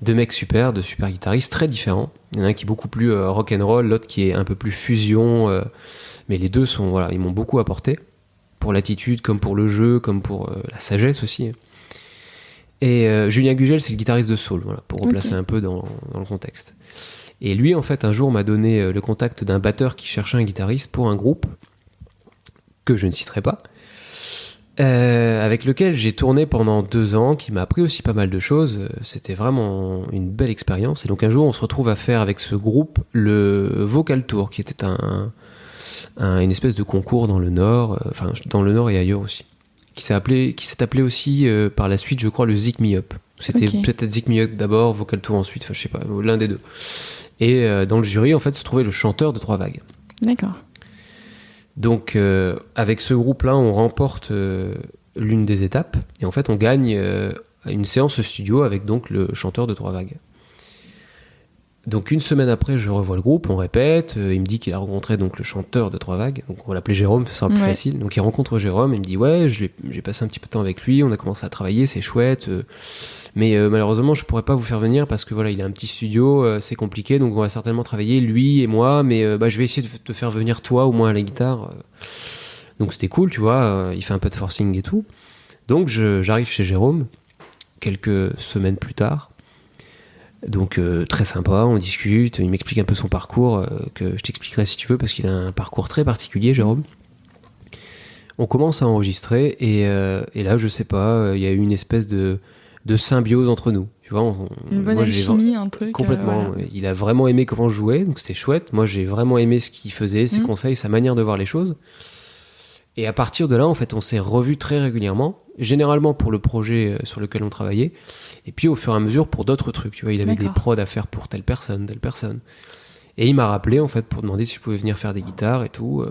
2 mecs super, de super guitaristes, très différents. Il y en a un qui est beaucoup plus rock'n'roll, l'autre qui est un peu plus fusion. Mais les deux ils m'ont beaucoup apporté, pour l'attitude, comme pour le jeu, comme pour la sagesse aussi. Et Julien Gugel, c'est le guitariste de Soul, voilà, pour replacer un peu dans le contexte. Et lui, en fait, un jour m'a donné le contact d'un batteur qui cherchait un guitariste pour un groupe, que je ne citerai pas, avec lequel j'ai tourné pendant 2 ans, qui m'a appris aussi pas mal de choses. C'était vraiment une belle expérience. Et donc un jour, on se retrouve à faire avec ce groupe le Vocal Tour, qui était une espèce de concours dans le Nord, enfin dans le Nord et ailleurs aussi, qui s'est appelé aussi par la suite, je crois, le Zik Me Up. C'était peut-être Zik Me Up d'abord, Vocal Tour ensuite, enfin je sais pas, l'un des deux. Et dans le jury, en fait, se trouvait le chanteur de 3 Vagues. D'accord. Donc, avec ce groupe-là, on remporte l'une des étapes. Et en fait, on gagne une séance studio avec donc le chanteur de 3 Vagues. Donc, une semaine après, je revois le groupe, on répète. Il me dit qu'il a rencontré donc le chanteur de 3 Vagues. Donc, on va l'appeler Jérôme, ce sera plus facile. Donc, il rencontre Jérôme. Il me dit, ouais, j'ai passé un petit peu de temps avec lui. On a commencé à travailler, c'est chouette. Mais malheureusement, je pourrais pas vous faire venir parce que voilà, il a un petit studio, c'est compliqué. Donc, on va certainement travailler, lui et moi. Mais je vais essayer de te faire venir toi, au moins à la guitare. Donc, c'était cool, tu vois. Il fait un peu de forcing et tout. Donc, j'arrive chez Jérôme quelques semaines plus tard. Donc très sympa, on discute, il m'explique un peu son parcours, que je t'expliquerai si tu veux, parce qu'il a un parcours très particulier, Jérôme. On commence à enregistrer, et là, je sais pas, il y a eu une espèce de symbiose entre nous. Tu vois, une bonne alchimie, un truc. Complètement. Voilà. Il a vraiment aimé comment je jouais, donc c'était chouette. Moi, j'ai vraiment aimé ce qu'il faisait, ses conseils, sa manière de voir les choses. Et à partir de là, en fait, on s'est revus très régulièrement, généralement pour le projet sur lequel on travaillait, et puis au fur et à mesure pour d'autres trucs. Tu vois, il avait des prods à faire pour telle personne. Et il m'a rappelé, en fait, pour demander si je pouvais venir faire des guitares et tout.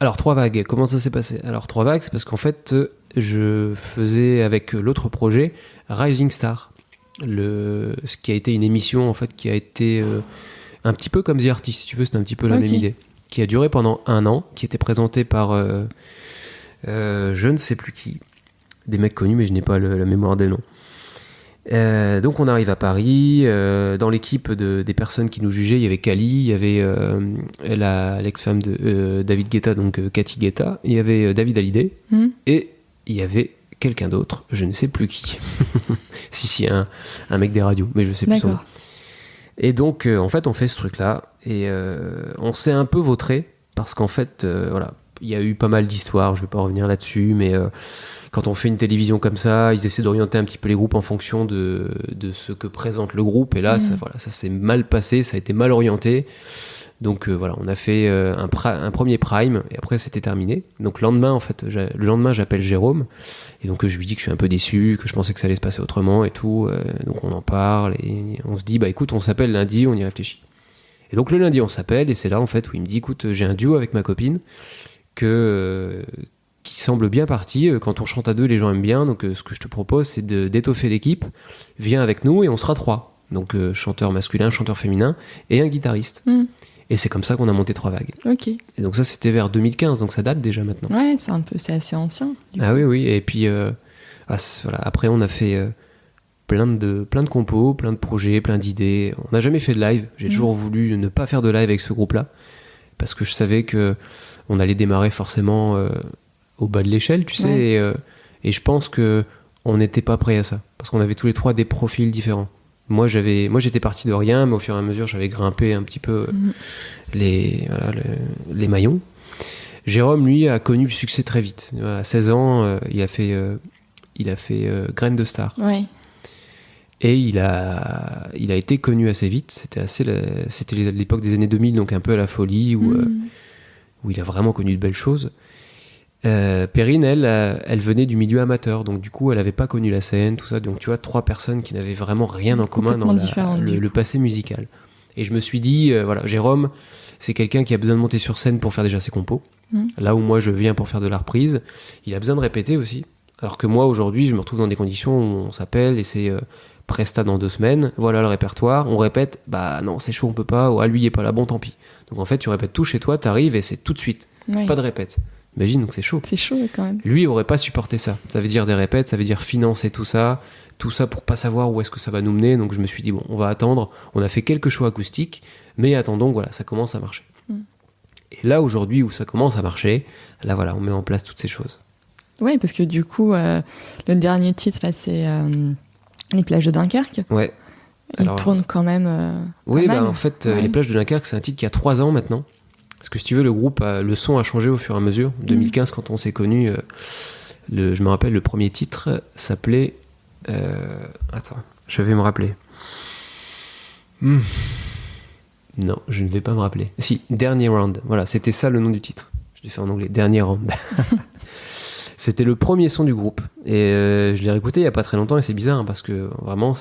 Alors, 3 Vagues, comment ça s'est passé? Alors, 3 Vagues, c'est parce qu'en fait, je faisais avec l'autre projet Rising Star, ce qui a été une émission, en fait, qui a été un petit peu comme The Artist, si tu veux, c'était un petit peu la même idée, qui a duré pendant 1 an, qui était présenté par je ne sais plus qui, des mecs connus, mais je n'ai pas la mémoire des noms. Donc on arrive à Paris. Dans l'équipe des personnes qui nous jugeaient, il y avait Kali, il y avait l'ex-femme de David Guetta, donc Cathy Guetta, il y avait David Hallyday, et il y avait quelqu'un d'autre, je ne sais plus qui. si, un mec des radios, mais je sais plus son nom. Et donc, en fait, on fait ce truc-là, et on s'est un peu vautré, parce qu'en fait, voilà, il y a eu pas mal d'histoires, je vais pas revenir là-dessus, mais quand on fait une télévision comme ça, ils essaient d'orienter un petit peu les groupes en fonction de ce que présente le groupe, et là, ça s'est mal passé, ça a été mal orienté. Donc voilà, on a fait un premier prime, et après c'était terminé. Donc le lendemain, j'appelle Jérôme, et donc je lui dis que je suis un peu déçu, que je pensais que ça allait se passer autrement et tout. Donc on en parle, et on se dit, bah écoute, on s'appelle lundi, on y réfléchit. Et donc le lundi, on s'appelle, et c'est là en fait où il me dit, écoute, j'ai un duo avec ma copine qui semble bien parti. Quand on chante à deux, les gens aiment bien, donc ce que je te propose, c'est d'étoffer l'équipe. Viens avec nous et on sera 3. Donc chanteur masculin, chanteur féminin et un guitariste. Et c'est comme ça qu'on a monté 3 Vagues. Ok. Et donc ça, c'était vers 2015, donc ça date déjà maintenant. Ouais, c'est assez ancien. Ah oui, et puis voilà. Après on a fait plein de compos, plein de projets, plein d'idées. On n'a jamais fait de live. J'ai toujours voulu ne pas faire de live avec ce groupe-là, parce que je savais que on allait démarrer forcément au bas de l'échelle, tu sais, et je pense que on n'était pas prêt à ça, parce qu'on avait tous les 3 des profils différents. Moi j'étais parti de rien, mais au fur et à mesure j'avais grimpé un petit peu les maillons. Jérôme, lui, a connu le succès très vite. À 16 ans, il a fait Graines de Star. Ouais. Et il a été connu assez vite. C'était l'époque des années 2000, donc un peu à la folie, où il a vraiment connu de belles choses. Perrine, elle venait du milieu amateur, donc du coup elle n'avait pas connu la scène, tout ça. Donc tu vois, 3 personnes qui n'avaient vraiment rien en commun dans le passé musical. Et je me suis dit, voilà, Jérôme, c'est quelqu'un qui a besoin de monter sur scène pour faire déjà ses compos. Là où moi je viens pour faire de la reprise, il a besoin de répéter aussi. Alors que moi aujourd'hui, je me retrouve dans des conditions où on s'appelle et c'est Presta dans 2 semaines, voilà le répertoire, on répète, bah non, c'est chaud, on peut pas, lui il est pas là, bon tant pis. Donc en fait, tu répètes tout chez toi, t'arrives et c'est tout de suite, pas de répète. Imagine, donc c'est chaud. C'est chaud quand même. Lui aurait pas supporté ça. Ça veut dire des répètes, ça veut dire financer tout ça pour pas savoir où est-ce que ça va nous mener. Donc je me suis dit, bon, on va attendre. On a fait quelques shows acoustiques, mais attendons, voilà, ça commence à marcher. Et là, aujourd'hui, où ça commence à marcher, là, voilà, on met en place toutes ces choses. Ouais, parce que du coup, le dernier titre, là, c'est Les plages de Dunkerque. Ouais. Il tourne quand même. Oui, bah, en fait, Les plages de Dunkerque, c'est un titre qui a 3 ans maintenant. Parce que si tu veux, le son a changé au fur et à mesure. En 2015, quand on s'est connus, je me rappelle, le premier titre s'appelait... attends, je vais me rappeler. Non, je ne vais pas me rappeler. Si, Dernier Round. Voilà, c'était ça le nom du titre. Je l'ai fait en anglais, Dernier Round. C'était le premier son du groupe. Et je l'ai réécouté il n'y a pas très longtemps et c'est bizarre, hein, parce que vraiment,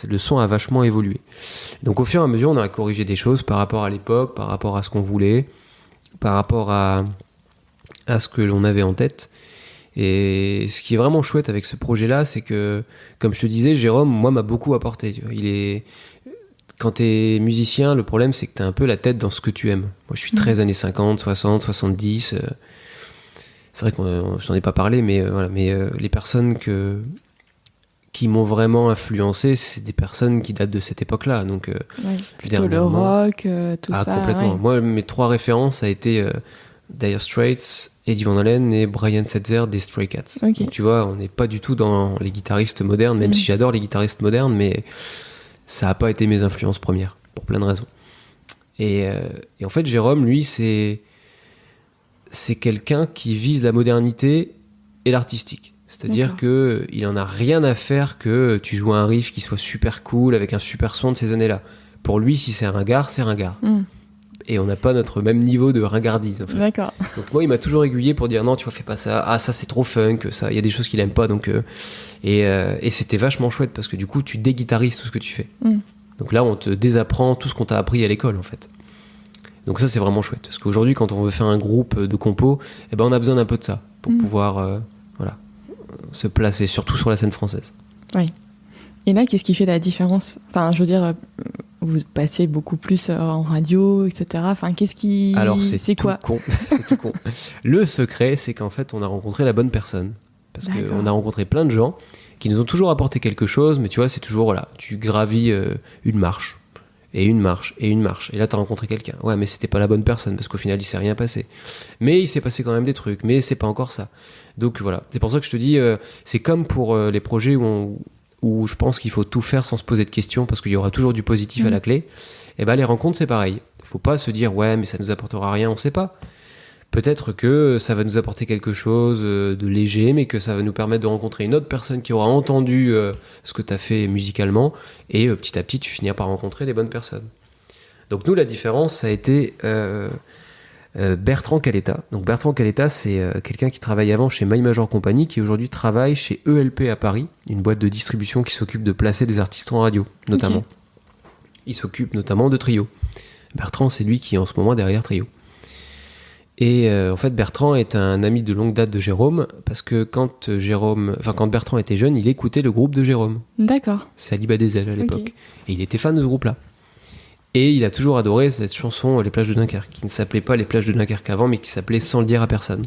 le son a vachement évolué. Donc au fur et à mesure, on a corrigé des choses par rapport à l'époque, par rapport à ce qu'on voulait, par rapport à ce que l'on avait en tête. Et ce qui est vraiment chouette avec ce projet-là, c'est que, comme je te disais, Jérôme, moi, m'a beaucoup apporté. Tu vois. Quand t'es musicien, le problème, c'est que t'as un peu la tête dans ce que tu aimes. Moi, je suis très années 50, 60, 70. C'est vrai que je t'en ai pas parlé, mais voilà. Mais les personnes qui m'ont vraiment influencé, c'est des personnes qui datent de cette époque-là. Donc, plutôt le rock, tout ça. Complètement. Ouais. Moi, mes 3 références, ça a été Dire Straits, Eddie Van Halen et Brian Setzer des Stray Cats. Okay. Donc, tu vois, on n'est pas du tout dans les guitaristes modernes, même si j'adore les guitaristes modernes, mais ça n'a pas été mes influences premières, pour plein de raisons. Et en fait, Jérôme, lui, c'est quelqu'un qui vise la modernité et l'artistique. C'est-à-dire qu'il en a rien à faire que tu joues un riff qui soit super cool, avec un super son de ces années-là. Pour lui, si c'est ringard, c'est ringard. Et on n'a pas notre même niveau de ringardise, en fait. D'accord. Donc moi, il m'a toujours aiguillé pour dire non, tu vois, fais pas ça. Ah, ça, c'est trop funk. Ça, il y a des choses qu'il aime pas. Donc, et c'était vachement chouette parce que du coup, tu déguitarises tout ce que tu fais. Donc là, on te désapprend tout ce qu'on t'a appris à l'école, en fait. Donc ça, c'est vraiment chouette. Parce qu'aujourd'hui, quand on veut faire un groupe de compos, eh ben, on a besoin d'un peu de ça pour pouvoir se placer, surtout sur la scène française. Oui. Et là, qu'est-ce qui fait la différence ? Enfin, je veux dire, vous passez beaucoup plus en radio, etc. Enfin, qu'est-ce qui... Alors, c'est quoi ? C'est tout con. Le secret, c'est qu'en fait, on a rencontré la bonne personne. Parce qu'on a rencontré plein de gens qui nous ont toujours apporté quelque chose, mais tu vois, c'est toujours, voilà, tu gravis une marche, et une marche, et une marche, et là t'as rencontré quelqu'un. Ouais, mais c'était pas la bonne personne, parce qu'au final il s'est rien passé. Mais il s'est passé quand même des trucs, mais c'est pas encore ça. Donc voilà, c'est pour ça que je te dis, c'est comme pour les projets où je pense qu'il faut tout faire sans se poser de questions, parce qu'il y aura toujours du positif à la clé. Et ben les rencontres c'est pareil. Faut pas se dire, ouais, mais ça nous apportera rien, on sait pas. Peut-être que ça va nous apporter quelque chose de léger, mais que ça va nous permettre de rencontrer une autre personne qui aura entendu ce que tu as fait musicalement, et petit à petit, tu finiras par rencontrer les bonnes personnes. Donc nous, la différence, ça a été Bertrand Caletta. Donc Bertrand Caletta, c'est quelqu'un qui travaille avant chez My Major Company, qui aujourd'hui travaille chez ELP à Paris, une boîte de distribution qui s'occupe de placer des artistes en radio, notamment. Okay. Il s'occupe notamment de Trio. Bertrand, c'est lui qui est en ce moment derrière Trio. Et en fait, Bertrand est un ami de longue date de Jérôme, parce que quand Bertrand était jeune, il écoutait le groupe de Jérôme. D'accord. Saliba des ailes à l'époque. Okay. Et il était fan de ce groupe-là. Et il a toujours adoré cette chanson Les plages de Dunkerque, qui ne s'appelait pas Les plages de Dunkerque avant, mais qui s'appelait Sans le dire à personne.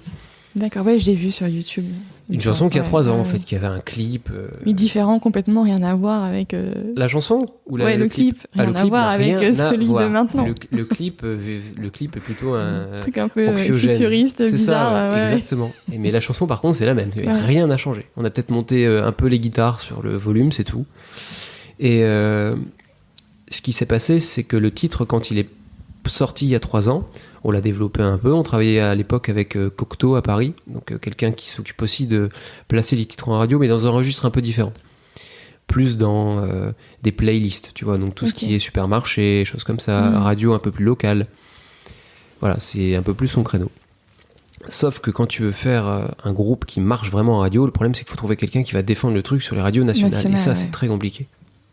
D'accord, ouais, je l'ai vu sur YouTube. Une chanson qui a 3 ans, en fait, qui avait un clip... Mais différent, complètement, rien à voir avec... La chanson ou le clip, rien à voir avec celui de maintenant. Le clip est plutôt un truc un peu futuriste, c'est bizarre. Ça, ouais. Exactement. Mais la chanson, par contre, c'est la même. Rien n'a changé. On a peut-être monté un peu les guitares sur le volume, c'est tout. Et ce qui s'est passé, c'est que le titre, quand il est sorti il y a 3 ans, on l'a développé un peu. On travaillait à l'époque avec Cocteau à Paris, donc quelqu'un qui s'occupe aussi de placer les titres en radio, mais dans un registre un peu différent. Plus dans des playlists, tu vois, donc tout ce qui est supermarché, choses comme ça, radio un peu plus locale. Voilà, c'est un peu plus son créneau. Sauf que quand tu veux faire un groupe qui marche vraiment en radio, le problème c'est qu'il faut trouver quelqu'un qui va défendre le truc sur les radios nationales. Et ça, c'est très compliqué.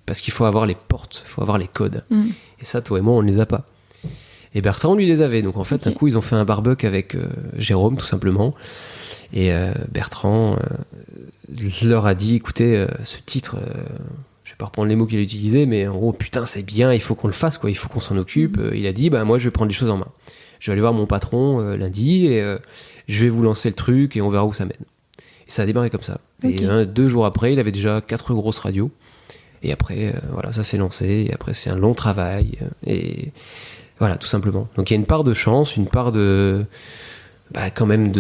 Parce qu'il faut avoir les portes, il faut avoir les codes. Et ça, toi et moi, on ne les a pas. Et Bertrand, lui, les avait. Donc, en fait, un coup, ils ont fait un barbecue avec Jérôme, tout simplement. Et Bertrand leur a dit, écoutez, ce titre, je vais pas reprendre les mots qu'il a utilisés, mais en gros, putain, c'est bien, il faut qu'on le fasse, quoi. Il faut qu'on s'en occupe. Il a dit, moi, je vais prendre les choses en main. Je vais aller voir mon patron lundi et je vais vous lancer le truc et on verra où ça mène. Et ça a démarré comme ça. Et 2 jours après, il avait déjà 4 grosses radios. Et après, voilà, ça s'est lancé. Et après, c'est un long travail. Et voilà, tout simplement. Donc, il y a une part de chance, une part de... quand même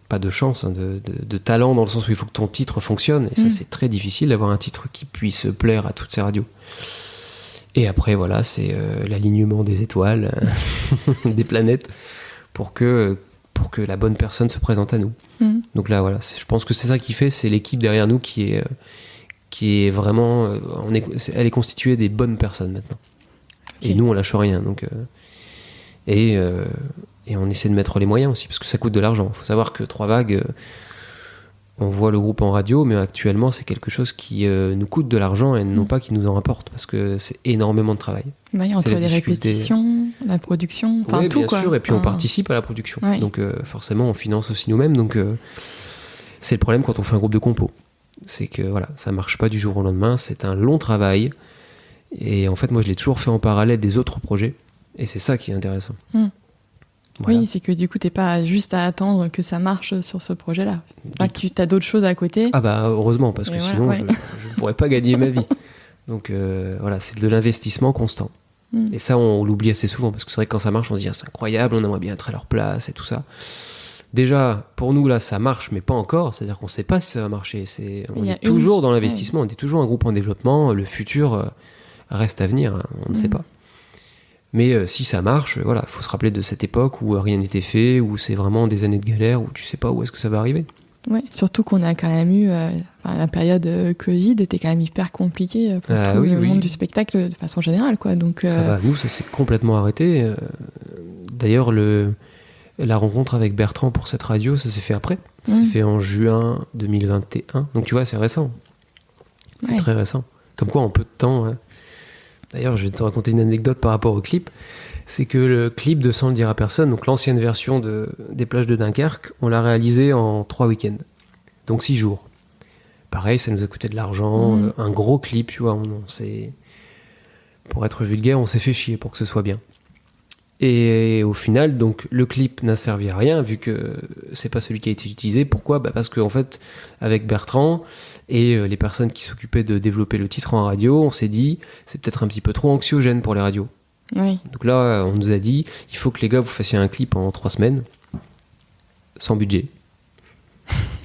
pas de chance, hein, de talent, dans le sens où il faut que ton titre fonctionne. Et ça, c'est très difficile d'avoir un titre qui puisse plaire à toutes ces radios. Et après, voilà, c'est l'alignement des étoiles, des planètes, pour que la bonne personne se présente à nous. Donc là, voilà, je pense que c'est ça qui fait, c'est l'équipe derrière nous qui est vraiment... elle est constituée des bonnes personnes maintenant. Okay. Et nous, on lâche rien. Donc, et on essaie de mettre les moyens aussi, parce que ça coûte de l'argent. Il faut savoir que 3 vagues, on voit le groupe en radio, mais actuellement, c'est quelque chose qui nous coûte de l'argent et non pas qui nous en rapporte, parce que c'est énormément de travail. Entre les répétitions, la production, enfin tout, quoi. Bien sûr, et puis on participe à la production. Ouais. Donc forcément, on finance aussi nous-mêmes. Donc c'est le problème quand on fait un groupe de compos. C'est que voilà, ça marche pas du jour au lendemain, c'est un long travail. Et en fait, moi, je l'ai toujours fait en parallèle des autres projets. Et c'est ça qui est intéressant. Voilà. Oui, c'est que du coup, t'es pas juste à attendre que ça marche sur ce projet-là. Que tu as d'autres choses à côté. Ah bah, heureusement, parce que sinon, je ne pourrais pas gagner ma vie. Donc voilà, c'est de l'investissement constant. Et ça, on l'oublie assez souvent, parce que c'est vrai que quand ça marche, on se dit, c'est incroyable, on aimerait bien être à leur place et tout ça. Déjà, pour nous, là, ça marche, mais pas encore. C'est-à-dire qu'on ne sait pas si ça va marcher. On est toujours dans l'investissement, on est toujours un groupe en développement. Le futur reste à venir, on ne sait pas. Mais si ça marche, voilà, faut se rappeler de cette époque où rien n'était fait, où c'est vraiment des années de galère, où tu sais pas où est-ce que ça va arriver. Ouais, surtout qu'on a quand même eu la période Covid était quand même hyper compliquée pour tout le monde du spectacle de façon générale, quoi. Donc nous, ça s'est complètement arrêté. D'ailleurs, la rencontre avec Bertrand pour cette radio, ça s'est fait après. Ça s'est fait en juin 2021. Donc tu vois, c'est récent. C'est très récent. Comme quoi, en peu de temps. D'ailleurs, je vais te raconter une anecdote par rapport au clip. C'est que le clip de Sans le dire à personne, donc l'ancienne version des plages de Dunkerque, on l'a réalisé en 3 week-ends. Donc 6 jours. Pareil, ça nous a coûté de l'argent. Un gros clip, tu vois. Pour être vulgaire, on s'est fait chier pour que ce soit bien. Et au final, donc, le clip n'a servi à rien, vu que c'est pas celui qui a été utilisé. Pourquoi ? Parce qu'en fait, avec Bertrand et les personnes qui s'occupaient de développer le titre en radio, on s'est dit, c'est peut-être un petit peu trop anxiogène pour les radios. Oui. Donc là, on nous a dit, il faut que les gars, vous fassiez un clip en 3 semaines, sans budget.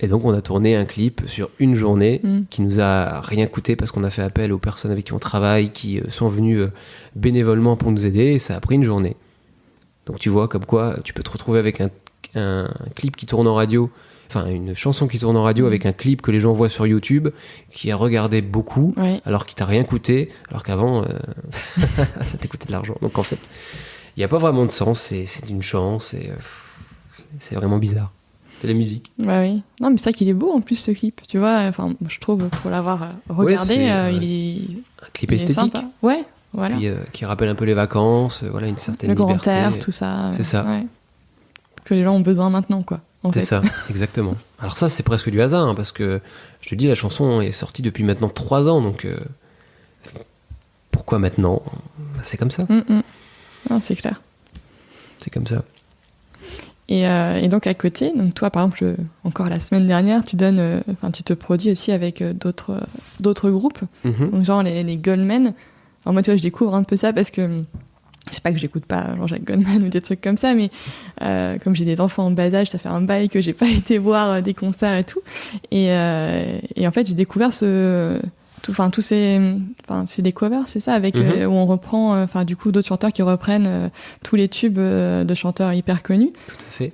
Et donc, on a tourné un clip sur une journée qui nous a rien coûté parce qu'on a fait appel aux personnes avec qui on travaille, qui sont venues bénévolement pour nous aider, et ça a pris une journée. Donc tu vois comme quoi tu peux te retrouver avec un clip qui tourne en radio, enfin une chanson qui tourne en radio avec un clip que les gens voient sur YouTube, qui a regardé beaucoup, alors qu'il t'a rien coûté, alors qu'avant ça t'a coûté de l'argent. Donc en fait, il n'y a pas vraiment de sens, c'est d'une chance, et c'est vraiment bizarre. C'est la musique. Bah oui. Non mais c'est vrai qu'il est beau en plus ce clip, tu vois, enfin je trouve pour l'avoir regardé, il est un clip esthétique. Sympa. Ouais. Voilà. Puis, qui rappelle un peu les vacances, voilà, une certaine le liberté. grand air, tout ça. C'est ça. Ouais. Que les gens ont besoin maintenant, quoi. C'est ça, exactement. Alors ça, c'est presque du hasard, hein, parce que, je te dis, la chanson est sortie depuis maintenant 3 ans, donc pourquoi maintenant ? C'est comme ça. Non, c'est clair. C'est comme ça. Et donc à côté, donc toi par exemple, encore la semaine dernière, tu te produis aussi avec d'autres groupes, donc genre les Goldman. Alors moi, tu vois, je découvre un peu ça parce que c'est pas que j'écoute pas Jean-Jacques Goldman ou des trucs comme ça, mais comme j'ai des enfants en bas âge, ça fait un bail que j'ai pas été voir des concerts et tout. Et en fait, j'ai découvert c'est des covers, c'est ça, avec où on reprend, du coup, d'autres chanteurs qui reprennent tous les tubes de chanteurs hyper connus. Tout à fait.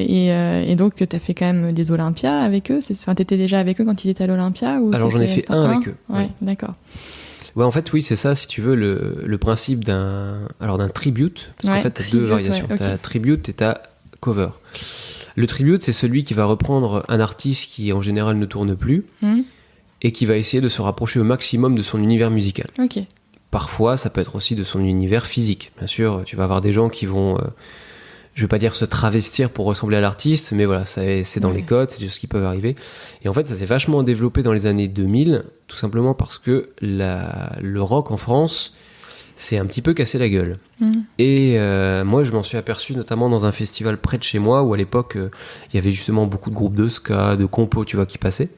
Et donc, t'as fait quand même des Olympias avec eux. T'étais déjà avec eux quand ils étaient à l'Olympia ou Alors j'en ai fait un avec eux. Ouais, d'accord. Ouais, en fait, oui, c'est ça, si tu veux, le principe d'un tribute. Parce qu'en fait, t'as 2 variations. T'as tribute et t'as cover. Le tribute, c'est celui qui va reprendre un artiste qui, en général, ne tourne plus et qui va essayer de se rapprocher au maximum de son univers musical. Ok. Parfois, ça peut être aussi de son univers physique. Bien sûr, tu vas avoir des gens qui vont, je vais pas dire se travestir pour ressembler à l'artiste, mais voilà, c'est dans les codes, c'est des choses qui peuvent arriver. Et en fait, ça s'est vachement développé dans les années 2000, tout simplement parce que le rock en France s'est un petit peu cassé la gueule. Et moi, je m'en suis aperçu notamment dans un festival près de chez moi, où à l'époque, il y avait justement beaucoup de groupes de ska, de compos, tu vois, qui passaient.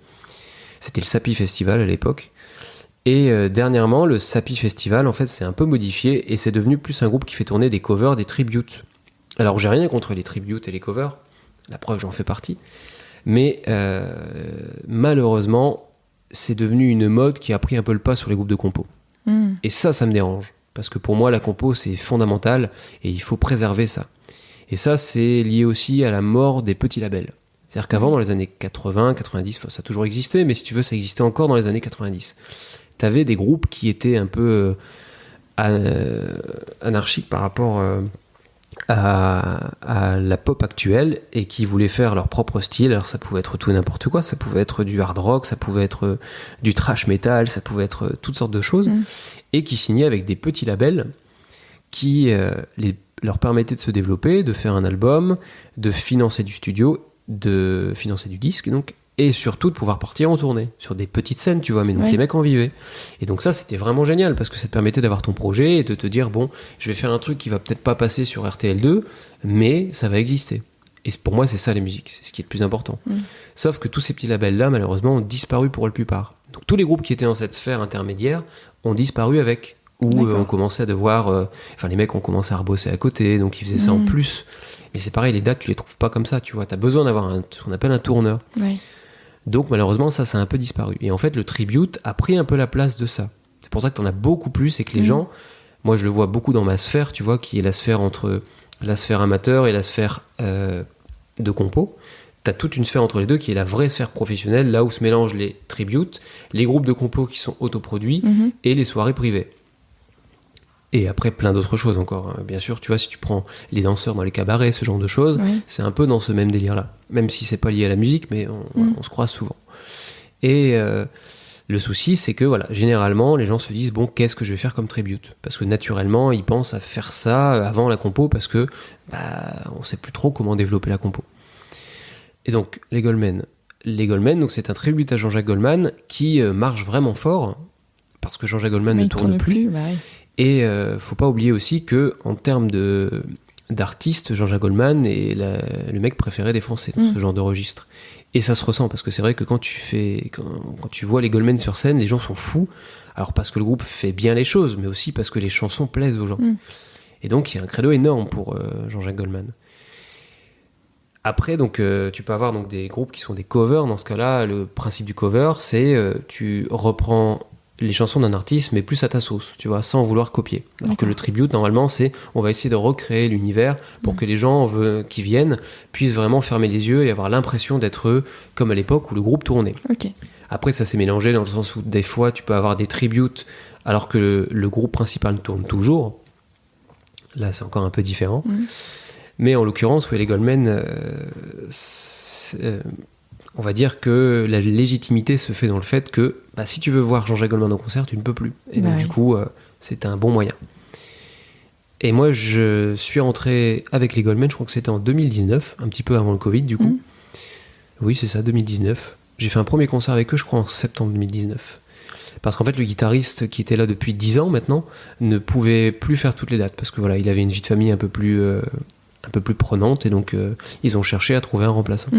C'était le Sapi Festival à l'époque. Et dernièrement, le Sapi Festival, en fait, s'est un peu modifié et c'est devenu plus un groupe qui fait tourner des covers, des tributes. Alors, j'ai rien contre les tributes et les covers. La preuve, j'en fais partie. Mais malheureusement, c'est devenu une mode qui a pris un peu le pas sur les groupes de compos. Et ça me dérange. Parce que pour moi, la compo, c'est fondamental et il faut préserver ça. Et ça, c'est lié aussi à la mort des petits labels. C'est-à-dire qu'avant, dans les années 80, 90, ça a toujours existé, mais si tu veux, ça existait encore dans les années 90. T'avais des groupes qui étaient un peu anarchiques par rapport à la pop actuelle et qui voulaient faire leur propre style. Alors ça pouvait être tout et n'importe quoi, ça pouvait être du hard rock, ça pouvait être du thrash metal, ça pouvait être toutes sortes de choses, et qui signaient avec des petits labels qui leur permettaient de se développer, de faire un album, de financer du studio, de financer du disque, donc, et surtout de pouvoir partir en tournée sur des petites scènes, tu vois, mais donc les mecs en vivaient. Et donc ça, c'était vraiment génial parce que ça te permettait d'avoir ton projet et de te dire, bon, je vais faire un truc qui va peut-être pas passer sur RTL2, mais ça va exister. Et pour moi, c'est ça les musiques, c'est ce qui est le plus important. Sauf que tous ces petits labels-là, malheureusement, ont disparu pour la plupart. Donc tous les groupes qui étaient dans cette sphère intermédiaire ont disparu avec, ou on commençait à devoir, les mecs ont commencé à rebosser à côté, donc ils faisaient ça en plus. Mais c'est pareil, les dates, tu les trouves pas comme ça, tu vois. T'as besoin d'avoir ce qu'on appelle un tourneur. Donc malheureusement, ça a un peu disparu. Et en fait, le tribute a pris un peu la place de ça. C'est pour ça que t'en as beaucoup plus et que les gens, moi je le vois beaucoup dans ma sphère, tu vois, qui est la sphère entre la sphère amateur et la sphère de compo. T'as toute une sphère entre les deux qui est la vraie sphère professionnelle, là où se mélangent les tributes, les groupes de compos qui sont autoproduits et les soirées privées. Et après, plein d'autres choses encore. Bien sûr, tu vois, si tu prends les danseurs dans les cabarets, ce genre de choses, c'est un peu dans ce même délire-là. Même si c'est pas lié à la musique, mais on se croise souvent. Et le souci, c'est que, voilà, généralement, les gens se disent, bon, qu'est-ce que je vais faire comme tribute ? Parce que naturellement, ils pensent à faire ça avant la compo, parce que, on sait plus trop comment développer la compo. Et donc, les Goldman, donc c'est un tribute à Jean-Jacques Goldman qui marche vraiment fort, parce que Jean-Jacques Goldman ne tourne plus. Et faut pas oublier aussi que en termes d'artistes, Jean-Jacques Goldman est le mec préféré des Français dans ce genre de registre. Et ça se ressent, parce que c'est vrai que quand tu vois les Goldman sur scène, les gens sont fous. Alors parce que le groupe fait bien les choses, mais aussi parce que les chansons plaisent aux gens. Et donc il y a un credo énorme pour Jean-Jacques Goldman. Après, donc, tu peux avoir donc, des groupes qui sont des covers. Dans ce cas-là, le principe du cover, c'est tu reprends les chansons d'un artiste, mais plus à ta sauce, tu vois, sans vouloir copier. Alors que le tribute, normalement, c'est on va essayer de recréer l'univers pour que les gens qui viennent puissent vraiment fermer les yeux et avoir l'impression d'être eux, comme à l'époque où le groupe tournait. Après, ça s'est mélangé dans le sens où des fois, tu peux avoir des tributes alors que le groupe principal tourne toujours. Là, c'est encore un peu différent. Mais en l'occurrence, les Goldman, on va dire que la légitimité se fait dans le fait que si tu veux voir Jean-Jacques Goldman en concert, tu ne peux plus. Et donc, du coup, c'est un bon moyen. Et moi, je suis rentré avec les Goldman, je crois que c'était en 2019, un petit peu avant le Covid, du coup. Oui, c'est ça, 2019. J'ai fait un premier concert avec eux, je crois, en septembre 2019. Parce qu'en fait, le guitariste qui était là depuis 10 ans maintenant ne pouvait plus faire toutes les dates. Parce que voilà, il avait une vie de famille un peu plus prenante. Et donc, ils ont cherché à trouver un remplaçant.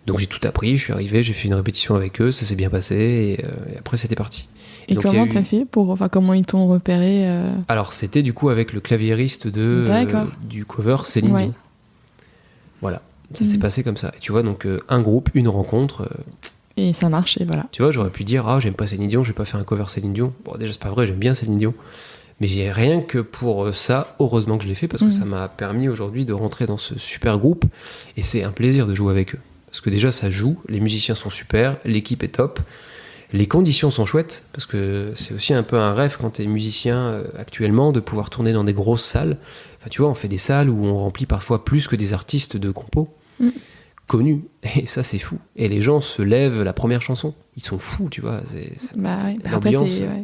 Donc, j'ai tout appris. Je suis arrivé, j'ai fait une répétition avec eux. Ça s'est bien passé. Et après, c'était parti. Et donc, comment t'as fait comment ils t'ont repéré Alors, c'était du coup avec le claviériste du cover, Céline Dion. Voilà. Ça s'est passé comme ça. Et tu vois, donc, un groupe, une rencontre... Et ça marche, et voilà. Tu vois, j'aurais pu dire, j'aime pas Céline Dion, je vais pas faire un cover Céline Dion. Bon, déjà, c'est pas vrai, j'aime bien Céline Dion. Mais j'ai rien que pour ça, heureusement que je l'ai fait, parce que ça m'a permis aujourd'hui de rentrer dans ce super groupe. Et c'est un plaisir de jouer avec eux. Parce que déjà, ça joue, les musiciens sont super, l'équipe est top, les conditions sont chouettes, parce que c'est aussi un peu un rêve quand t'es musicien actuellement, de pouvoir tourner dans des grosses salles. Enfin, tu vois, on fait des salles où on remplit parfois plus que des artistes de compos. Connus, et ça c'est fou, et les gens se lèvent la première chanson, ils sont fous, tu vois, après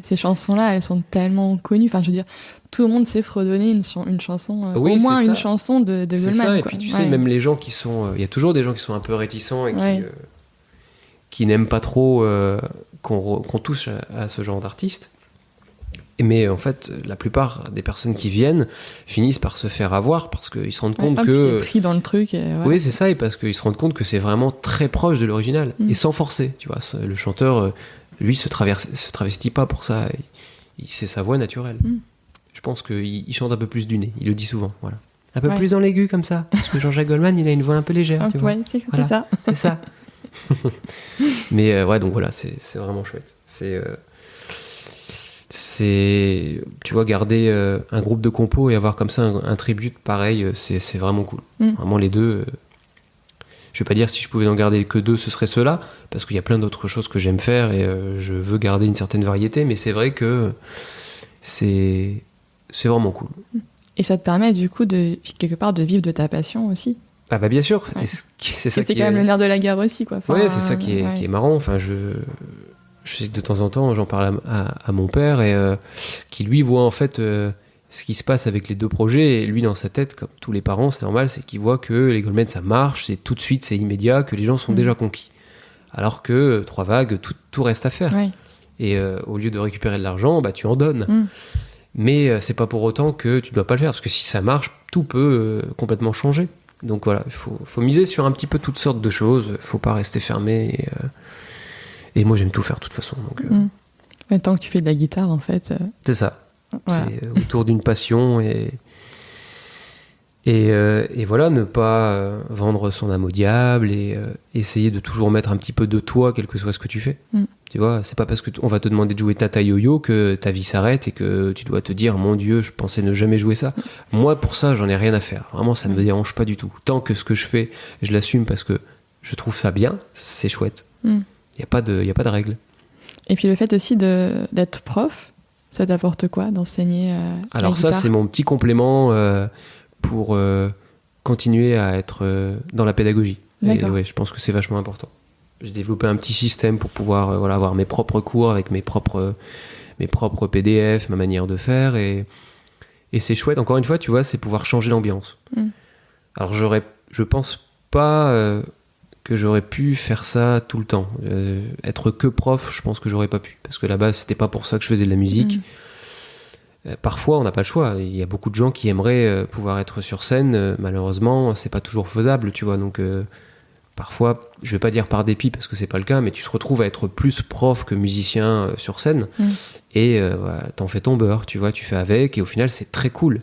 ces chansons là elles sont tellement connues, enfin je veux dire tout le monde sait fredonner une chanson au moins une chanson de Goldman, ça, et puis tu sais, même les gens qui sont il y a toujours des gens qui sont un peu réticents et qui n'aiment pas trop qu'on touche à ce genre d'artiste. Mais en fait, la plupart des personnes qui viennent finissent par se faire avoir parce qu'ils se rendent compte que... t'es pris dans le truc. Oui, c'est ça, et parce qu'ils se rendent compte que c'est vraiment très proche de l'original, et sans forcer, tu vois. Le chanteur, lui, se travestit pas pour ça, c'est sa voix naturelle. Je pense qu'il chante un peu plus du nez, il le dit souvent, voilà. Un peu plus dans l'aigu, comme ça, parce que Jean-Jacques Goldman, il a une voix un peu légère, tu vois. C'est ça. C'est ça. Mais donc voilà, c'est vraiment chouette. C'est, tu vois, garder un groupe de compos et avoir comme ça un tribute pareil, c'est vraiment cool. Vraiment les deux, je vais pas dire si je pouvais en garder que deux, ce serait ceux-là, parce qu'il y a plein d'autres choses que j'aime faire et je veux garder une certaine variété, mais c'est vrai que c'est vraiment cool. Et ça te permet du coup quelque part de vivre de ta passion aussi. Ah bah bien sûr, c'est ça qui quand même le nerf de la guerre aussi, quoi. Ouais, c'est ça qui est marrant, enfin je sais que de temps en temps, j'en parle à mon père, et qui lui voit en fait ce qui se passe avec les deux projets, et lui dans sa tête, comme tous les parents, c'est normal, c'est qu'il voit que les Goldman ça marche, c'est tout de suite, c'est immédiat, que les gens sont déjà conquis. Alors que Trois Vagues, tout reste à faire. Et au lieu de récupérer de l'argent, tu en donnes. Mais c'est pas pour autant que tu dois pas le faire, parce que si ça marche, tout peut complètement changer. Donc voilà, il faut miser sur un petit peu toutes sortes de choses, faut pas rester fermé. Et moi, j'aime tout faire, de toute façon. Donc, tant que tu fais de la guitare, en fait... C'est ça. Voilà. C'est autour d'une passion. Et voilà, ne pas vendre son âme au diable et essayer de toujours mettre un petit peu de toi, quel que soit ce que tu fais. Tu vois, c'est pas parce qu'on va te demander de jouer Tata Yo-Yo que ta vie s'arrête et que tu dois te dire, mon Dieu, je pensais ne jamais jouer ça. Moi, pour ça, j'en ai rien à faire. Vraiment, ça ne me dérange pas du tout. Tant que ce que je fais, je l'assume parce que je trouve ça bien, c'est chouette. Il n'y a pas de règle. Et puis le fait aussi d'être prof, ça t'apporte quoi d'enseigner Alors ça, c'est mon petit complément pour continuer à être dans la pédagogie. Et je pense que c'est vachement important. J'ai développé un petit système pour pouvoir avoir mes propres cours avec mes propres PDF, ma manière de faire. Et c'est chouette, encore une fois, tu vois, c'est pouvoir changer l'ambiance. Alors je pense pas... que j'aurais pu faire ça tout le temps. Être que prof, je pense que j'aurais pas pu. Parce que là-bas, c'était pas pour ça que je faisais de la musique. parfois on n'a pas le choix. Il y a beaucoup de gens qui aimeraient pouvoir être sur scène, malheureusement c'est pas toujours faisable, tu vois, donc parfois, je vais pas dire par dépit parce que c'est pas le cas, mais tu te retrouves à être plus prof que musicien sur scène et t'en fais ton beurre, tu vois, tu fais avec et au final c'est très cool.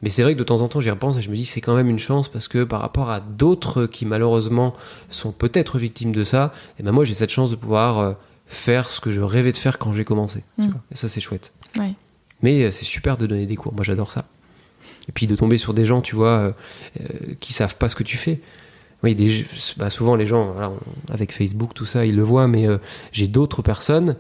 Mais c'est vrai que de temps en temps j'y repense et je me dis c'est quand même une chance parce que par rapport à d'autres qui malheureusement sont peut-être victimes de ça, et ben moi j'ai cette chance de pouvoir faire ce que je rêvais de faire quand j'ai commencé. Tu vois, et ça c'est chouette. Ouais. Mais c'est super de donner des cours, moi j'adore ça. Et puis de tomber sur des gens, tu vois, qui savent pas ce que tu fais. Oui, souvent les gens, voilà, avec Facebook, tout ça, ils le voient, mais j'ai d'autres personnes,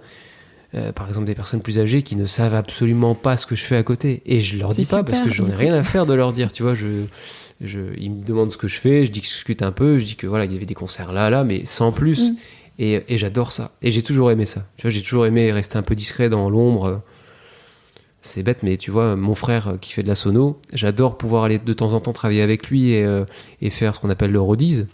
par exemple des personnes plus âgées, qui ne savent absolument pas ce que je fais à côté. Et je leur dis pas, parce que j'en ai rien à faire de leur dire, tu vois. Ils me demandent ce que je fais, je discute un peu, je dis que voilà, il y avait des concerts là, mais sans plus. Et j'adore ça. Et j'ai toujours aimé ça. Tu vois, j'ai toujours aimé rester un peu discret dans l'ombre. C'est bête, mais tu vois, mon frère qui fait de la sono, j'adore pouvoir aller de temps en temps travailler avec lui et faire ce qu'on appelle le roadies.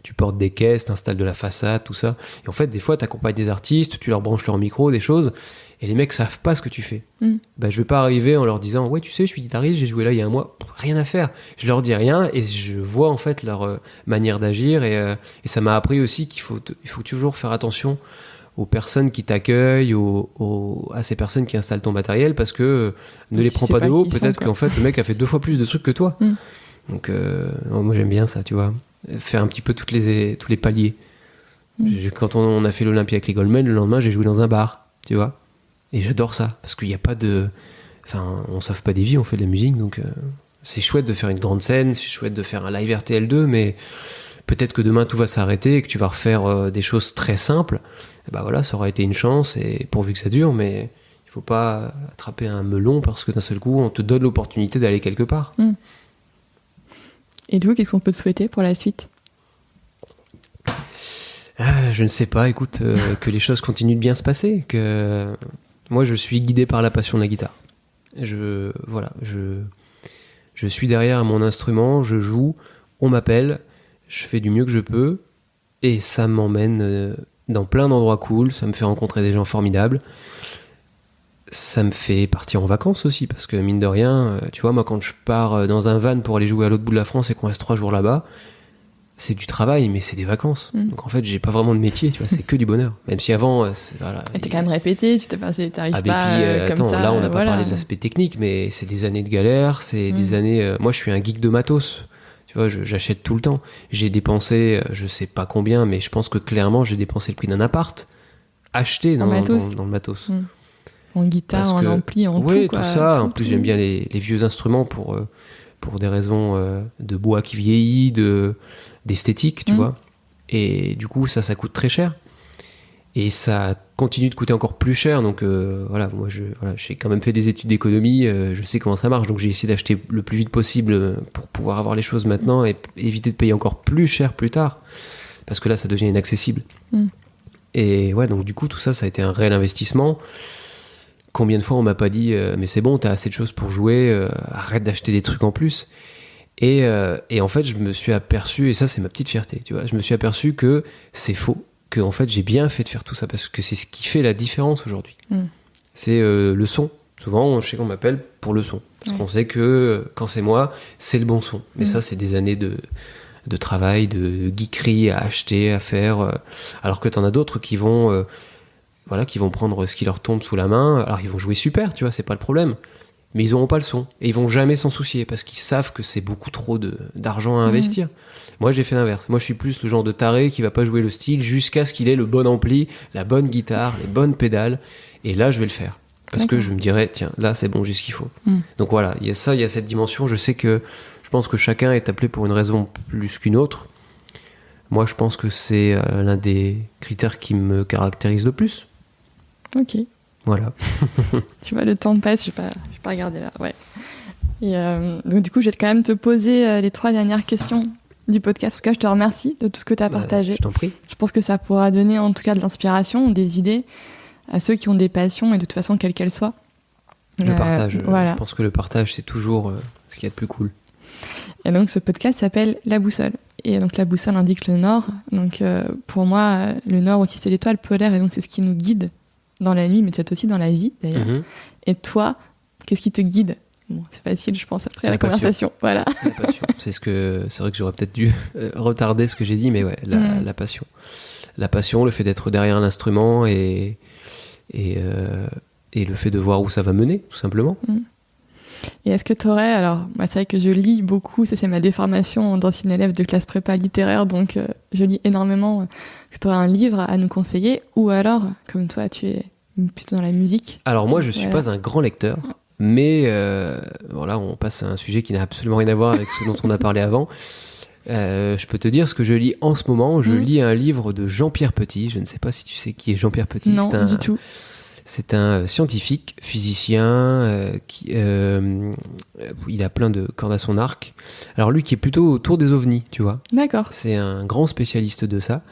Tu portes des caisses, t'installes de la façade, tout ça. Et en fait, des fois, t'accompagnes des artistes, tu leur branches leur micro, des choses, et les mecs savent pas ce que tu fais. Bah, je vais pas arriver en leur disant « Ouais, tu sais, je suis guitariste, j'ai joué là il y a un mois. » Rien à faire. Je leur dis rien et je vois en fait leur manière d'agir et ça m'a appris aussi qu'il faut toujours faire attention aux personnes qui t'accueillent, à ces personnes qui installent ton matériel, parce que ne les prends pas de haut, peut-être qu'en fait le mec a fait 2 fois plus de trucs que toi. Donc moi j'aime bien ça, tu vois, faire un petit peu tous les paliers. Quand on a fait l'Olympia avec les Goldman, le lendemain j'ai joué dans un bar, tu vois, et j'adore ça, parce qu'il n'y a pas de... Enfin, on sauve pas des vies, on fait de la musique, donc c'est chouette de faire une grande scène, c'est chouette de faire un live RTL2, mais peut-être que demain tout va s'arrêter et que tu vas refaire des choses très simples. Bah voilà, ça aura été une chance et pourvu que ça dure, mais il faut pas attraper un melon parce que d'un seul coup on te donne l'opportunité d'aller quelque part. Et du coup, qu'est-ce qu'on peut te souhaiter pour la suite ? Je ne sais pas, écoute, que les choses continuent de bien se passer, que moi je suis guidé par la passion de la guitare. Je suis derrière mon instrument, je joue, on m'appelle, je fais du mieux que je peux et ça m'emmène dans plein d'endroits cool, ça me fait rencontrer des gens formidables, ça me fait partir en vacances aussi, parce que mine de rien, tu vois, moi quand je pars dans un van pour aller jouer à l'autre bout de la France et qu'on reste 3 jours là-bas, c'est du travail, mais c'est des vacances. Donc en fait, j'ai pas vraiment de métier, tu vois, c'est que du bonheur. Même si avant, voilà. Et t'es quand même répété, tu t'es passé, t'arrives pas puis, comme ça. Là, on n'a pas parlé de l'aspect technique, mais c'est des années de galère, c'est des années... moi, je suis un geek de matos. Tu vois, j'achète tout le temps. J'ai dépensé, je sais pas combien, mais je pense que clairement, j'ai dépensé le prix d'un appart acheté dans le matos. En guitare, en ampli, en tout. Oui, tout ça. En plus, j'aime bien les vieux instruments pour des raisons de bois qui vieillit, d'esthétique, tu vois. Et du coup, ça coûte très cher. Et ça continue de coûter encore plus cher. Donc voilà, moi j'ai quand même fait des études d'économie, je sais comment ça marche. Donc j'ai essayé d'acheter le plus vite possible pour pouvoir avoir les choses maintenant et éviter de payer encore plus cher plus tard. Parce que là, ça devient inaccessible. Et ouais, donc du coup, tout ça a été un réel investissement. Combien de fois on m'a pas dit mais c'est bon, t'as assez de choses pour jouer, arrête d'acheter des trucs en plus. Et en fait, je me suis aperçu, et ça c'est ma petite fierté, tu vois, je me suis aperçu que c'est faux, que en fait j'ai bien fait de faire tout ça parce que c'est ce qui fait la différence aujourd'hui. C'est le son. Souvent, je sais qu'on m'appelle pour le son, parce qu'on sait que quand c'est moi, c'est le bon son. Mais ça, c'est des années de travail, de geekerie à acheter, à faire. Alors que t'en as d'autres qui vont prendre ce qui leur tombe sous la main. Alors ils vont jouer super, tu vois, c'est pas le problème. Mais ils n'auront pas le son. Et ils vont jamais s'en soucier parce qu'ils savent que c'est beaucoup trop d'argent à investir. Moi, j'ai fait l'inverse. Moi, je suis plus le genre de taré qui va pas jouer le style jusqu'à ce qu'il ait le bon ampli, la bonne guitare, les bonnes pédales. Et là, je vais le faire. Parce que je me dirais, tiens, là, c'est bon, j'ai ce qu'il faut. Donc voilà, il y a ça, il y a cette dimension. Je pense que chacun est appelé pour une raison plus qu'une autre. Moi, je pense que c'est l'un des critères qui me caractérise le plus. Ok. Voilà. Tu vois, le temps passe, je vais pas regarder là. Ouais. Et donc du coup, je vais quand même te poser les 3 dernières questions du podcast. En tout cas, je te remercie de tout ce que tu as partagé. Je t'en prie. Je pense que ça pourra donner en tout cas de l'inspiration, des idées à ceux qui ont des passions et de toute façon, quelles qu'elles soient. Le partage. Voilà. Je pense que le partage, c'est toujours ce qu'il y a de plus cool. Et donc, ce podcast s'appelle La Boussole. Et donc, la boussole indique le nord. Donc, pour moi, le nord aussi, c'est l'étoile polaire. Et donc, c'est ce qui nous guide dans la nuit, mais peut-être aussi dans la vie, d'ailleurs. Et toi, Qu'est-ce qui te guide ? Bon, c'est facile, je pense, après la conversation. Voilà. La passion. C'est vrai que j'aurais peut-être dû retarder ce que j'ai dit, mais ouais, la passion. La passion, le fait d'être derrière l'instrument et le fait de voir où ça va mener, tout simplement. Et est-ce que tu aurais, alors c'est vrai que je lis beaucoup, ça c'est ma déformation d'ancienne élève de classe prépa littéraire, donc je lis énormément. Est-ce que tu aurais un livre à nous conseiller, ou alors, comme toi, tu es plutôt dans la musique ? Alors moi, je suis pas un grand lecteur. Mais voilà, on passe à un sujet qui n'a absolument rien à voir avec ce dont on a parlé avant. Je peux te dire ce que je lis en ce moment. Je lis un livre de Jean-Pierre Petit. Je ne sais pas si tu sais qui est Jean-Pierre Petit. Non, du tout. C'est un scientifique, physicien, il a plein de cordes à son arc. Alors lui qui est plutôt autour des ovnis, tu vois. D'accord. C'est un grand spécialiste de ça,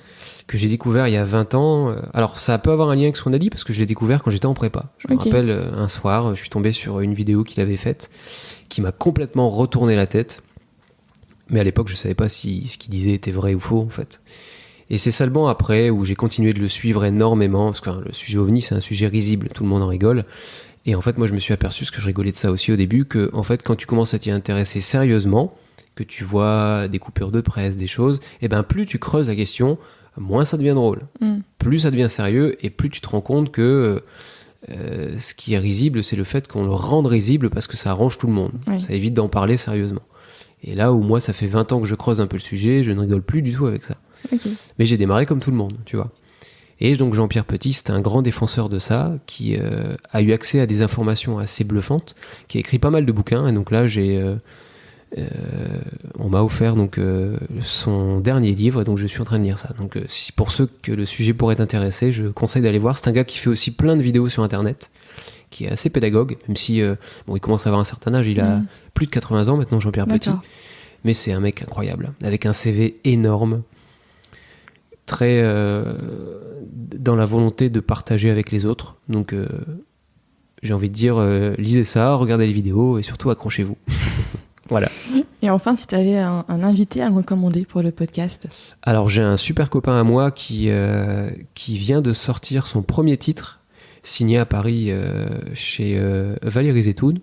que j'ai découvert il y a 20 ans. Alors ça peut avoir un lien avec ce qu'on a dit, parce que je l'ai découvert quand j'étais en prépa. Je me rappelle, un soir, je suis tombé sur une vidéo qu'il avait faite, qui m'a complètement retourné la tête. Mais à l'époque, je savais pas si ce qu'il disait était vrai ou faux, en fait. Et c'est seulement après où j'ai continué de le suivre énormément, parce que le sujet ovni, c'est un sujet risible, tout le monde en rigole. Et en fait, moi, je me suis aperçu, parce que je rigolais de ça aussi au début, que en fait, quand tu commences à t'y intéresser sérieusement, que tu vois des coupures de presse, des choses, et ben plus tu creuses la question, moins ça devient drôle. Plus ça devient sérieux, et plus tu te rends compte que ce qui est risible, c'est le fait qu'on le rende risible parce que ça arrange tout le monde. Oui. Ça évite d'en parler sérieusement. Et là où moi, ça fait 20 ans que je creuse un peu le sujet, je ne rigole plus du tout avec ça. Okay. Mais j'ai démarré comme tout le monde, tu vois. Et donc Jean-Pierre Petit, c'est un grand défenseur de ça, qui a eu accès à des informations assez bluffantes, qui a écrit pas mal de bouquins, et donc là, on m'a offert donc, son dernier livre, et donc je suis en train de lire ça. Donc pour ceux que le sujet pourrait intéresser, je conseille d'aller voir. C'est un gars qui fait aussi plein de vidéos sur Internet, qui est assez pédagogue, même si il commence à avoir un certain âge, il a plus de 80 ans maintenant, Jean-Pierre Petit. Mais c'est un mec incroyable, avec un CV énorme, très dans la volonté de partager avec les autres. Donc j'ai envie de dire, lisez ça, regardez les vidéos et surtout accrochez-vous. Voilà. Et enfin, si tu avais un invité à me recommander pour le podcast. Alors j'ai un super copain à moi qui vient de sortir son premier titre, signé à Paris chez Valérie Zetoun.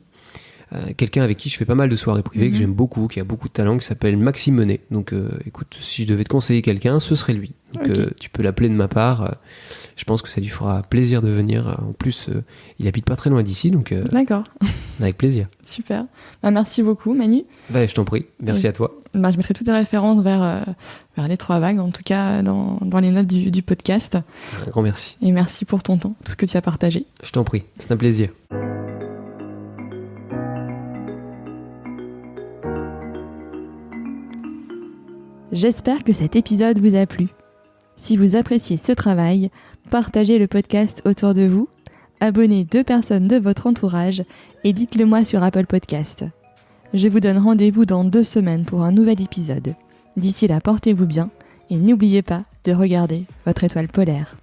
Quelqu'un avec qui je fais pas mal de soirées privées, que j'aime beaucoup, qui a beaucoup de talent, qui s'appelle Maxime Menet. Donc écoute, si je devais te conseiller quelqu'un, ce serait lui. Donc tu peux l'appeler de ma part. Je pense que ça lui fera plaisir de venir. En plus, il habite pas très loin d'ici, donc d'accord. Avec plaisir. Super. Merci beaucoup, Manu. Je t'en prie. Merci à toi. Je mettrai toutes les références vers les 3 vagues, en tout cas dans les notes du podcast. Un grand merci. Et merci pour ton temps, tout ce que tu as partagé. Je t'en prie. C'est un plaisir. J'espère que cet épisode vous a plu. Si vous appréciez ce travail, partagez le podcast autour de vous, abonnez 2 personnes de votre entourage et dites-le moi sur Apple Podcast. Je vous donne rendez-vous dans 2 semaines pour un nouvel épisode. D'ici là, portez-vous bien et n'oubliez pas de regarder votre étoile polaire.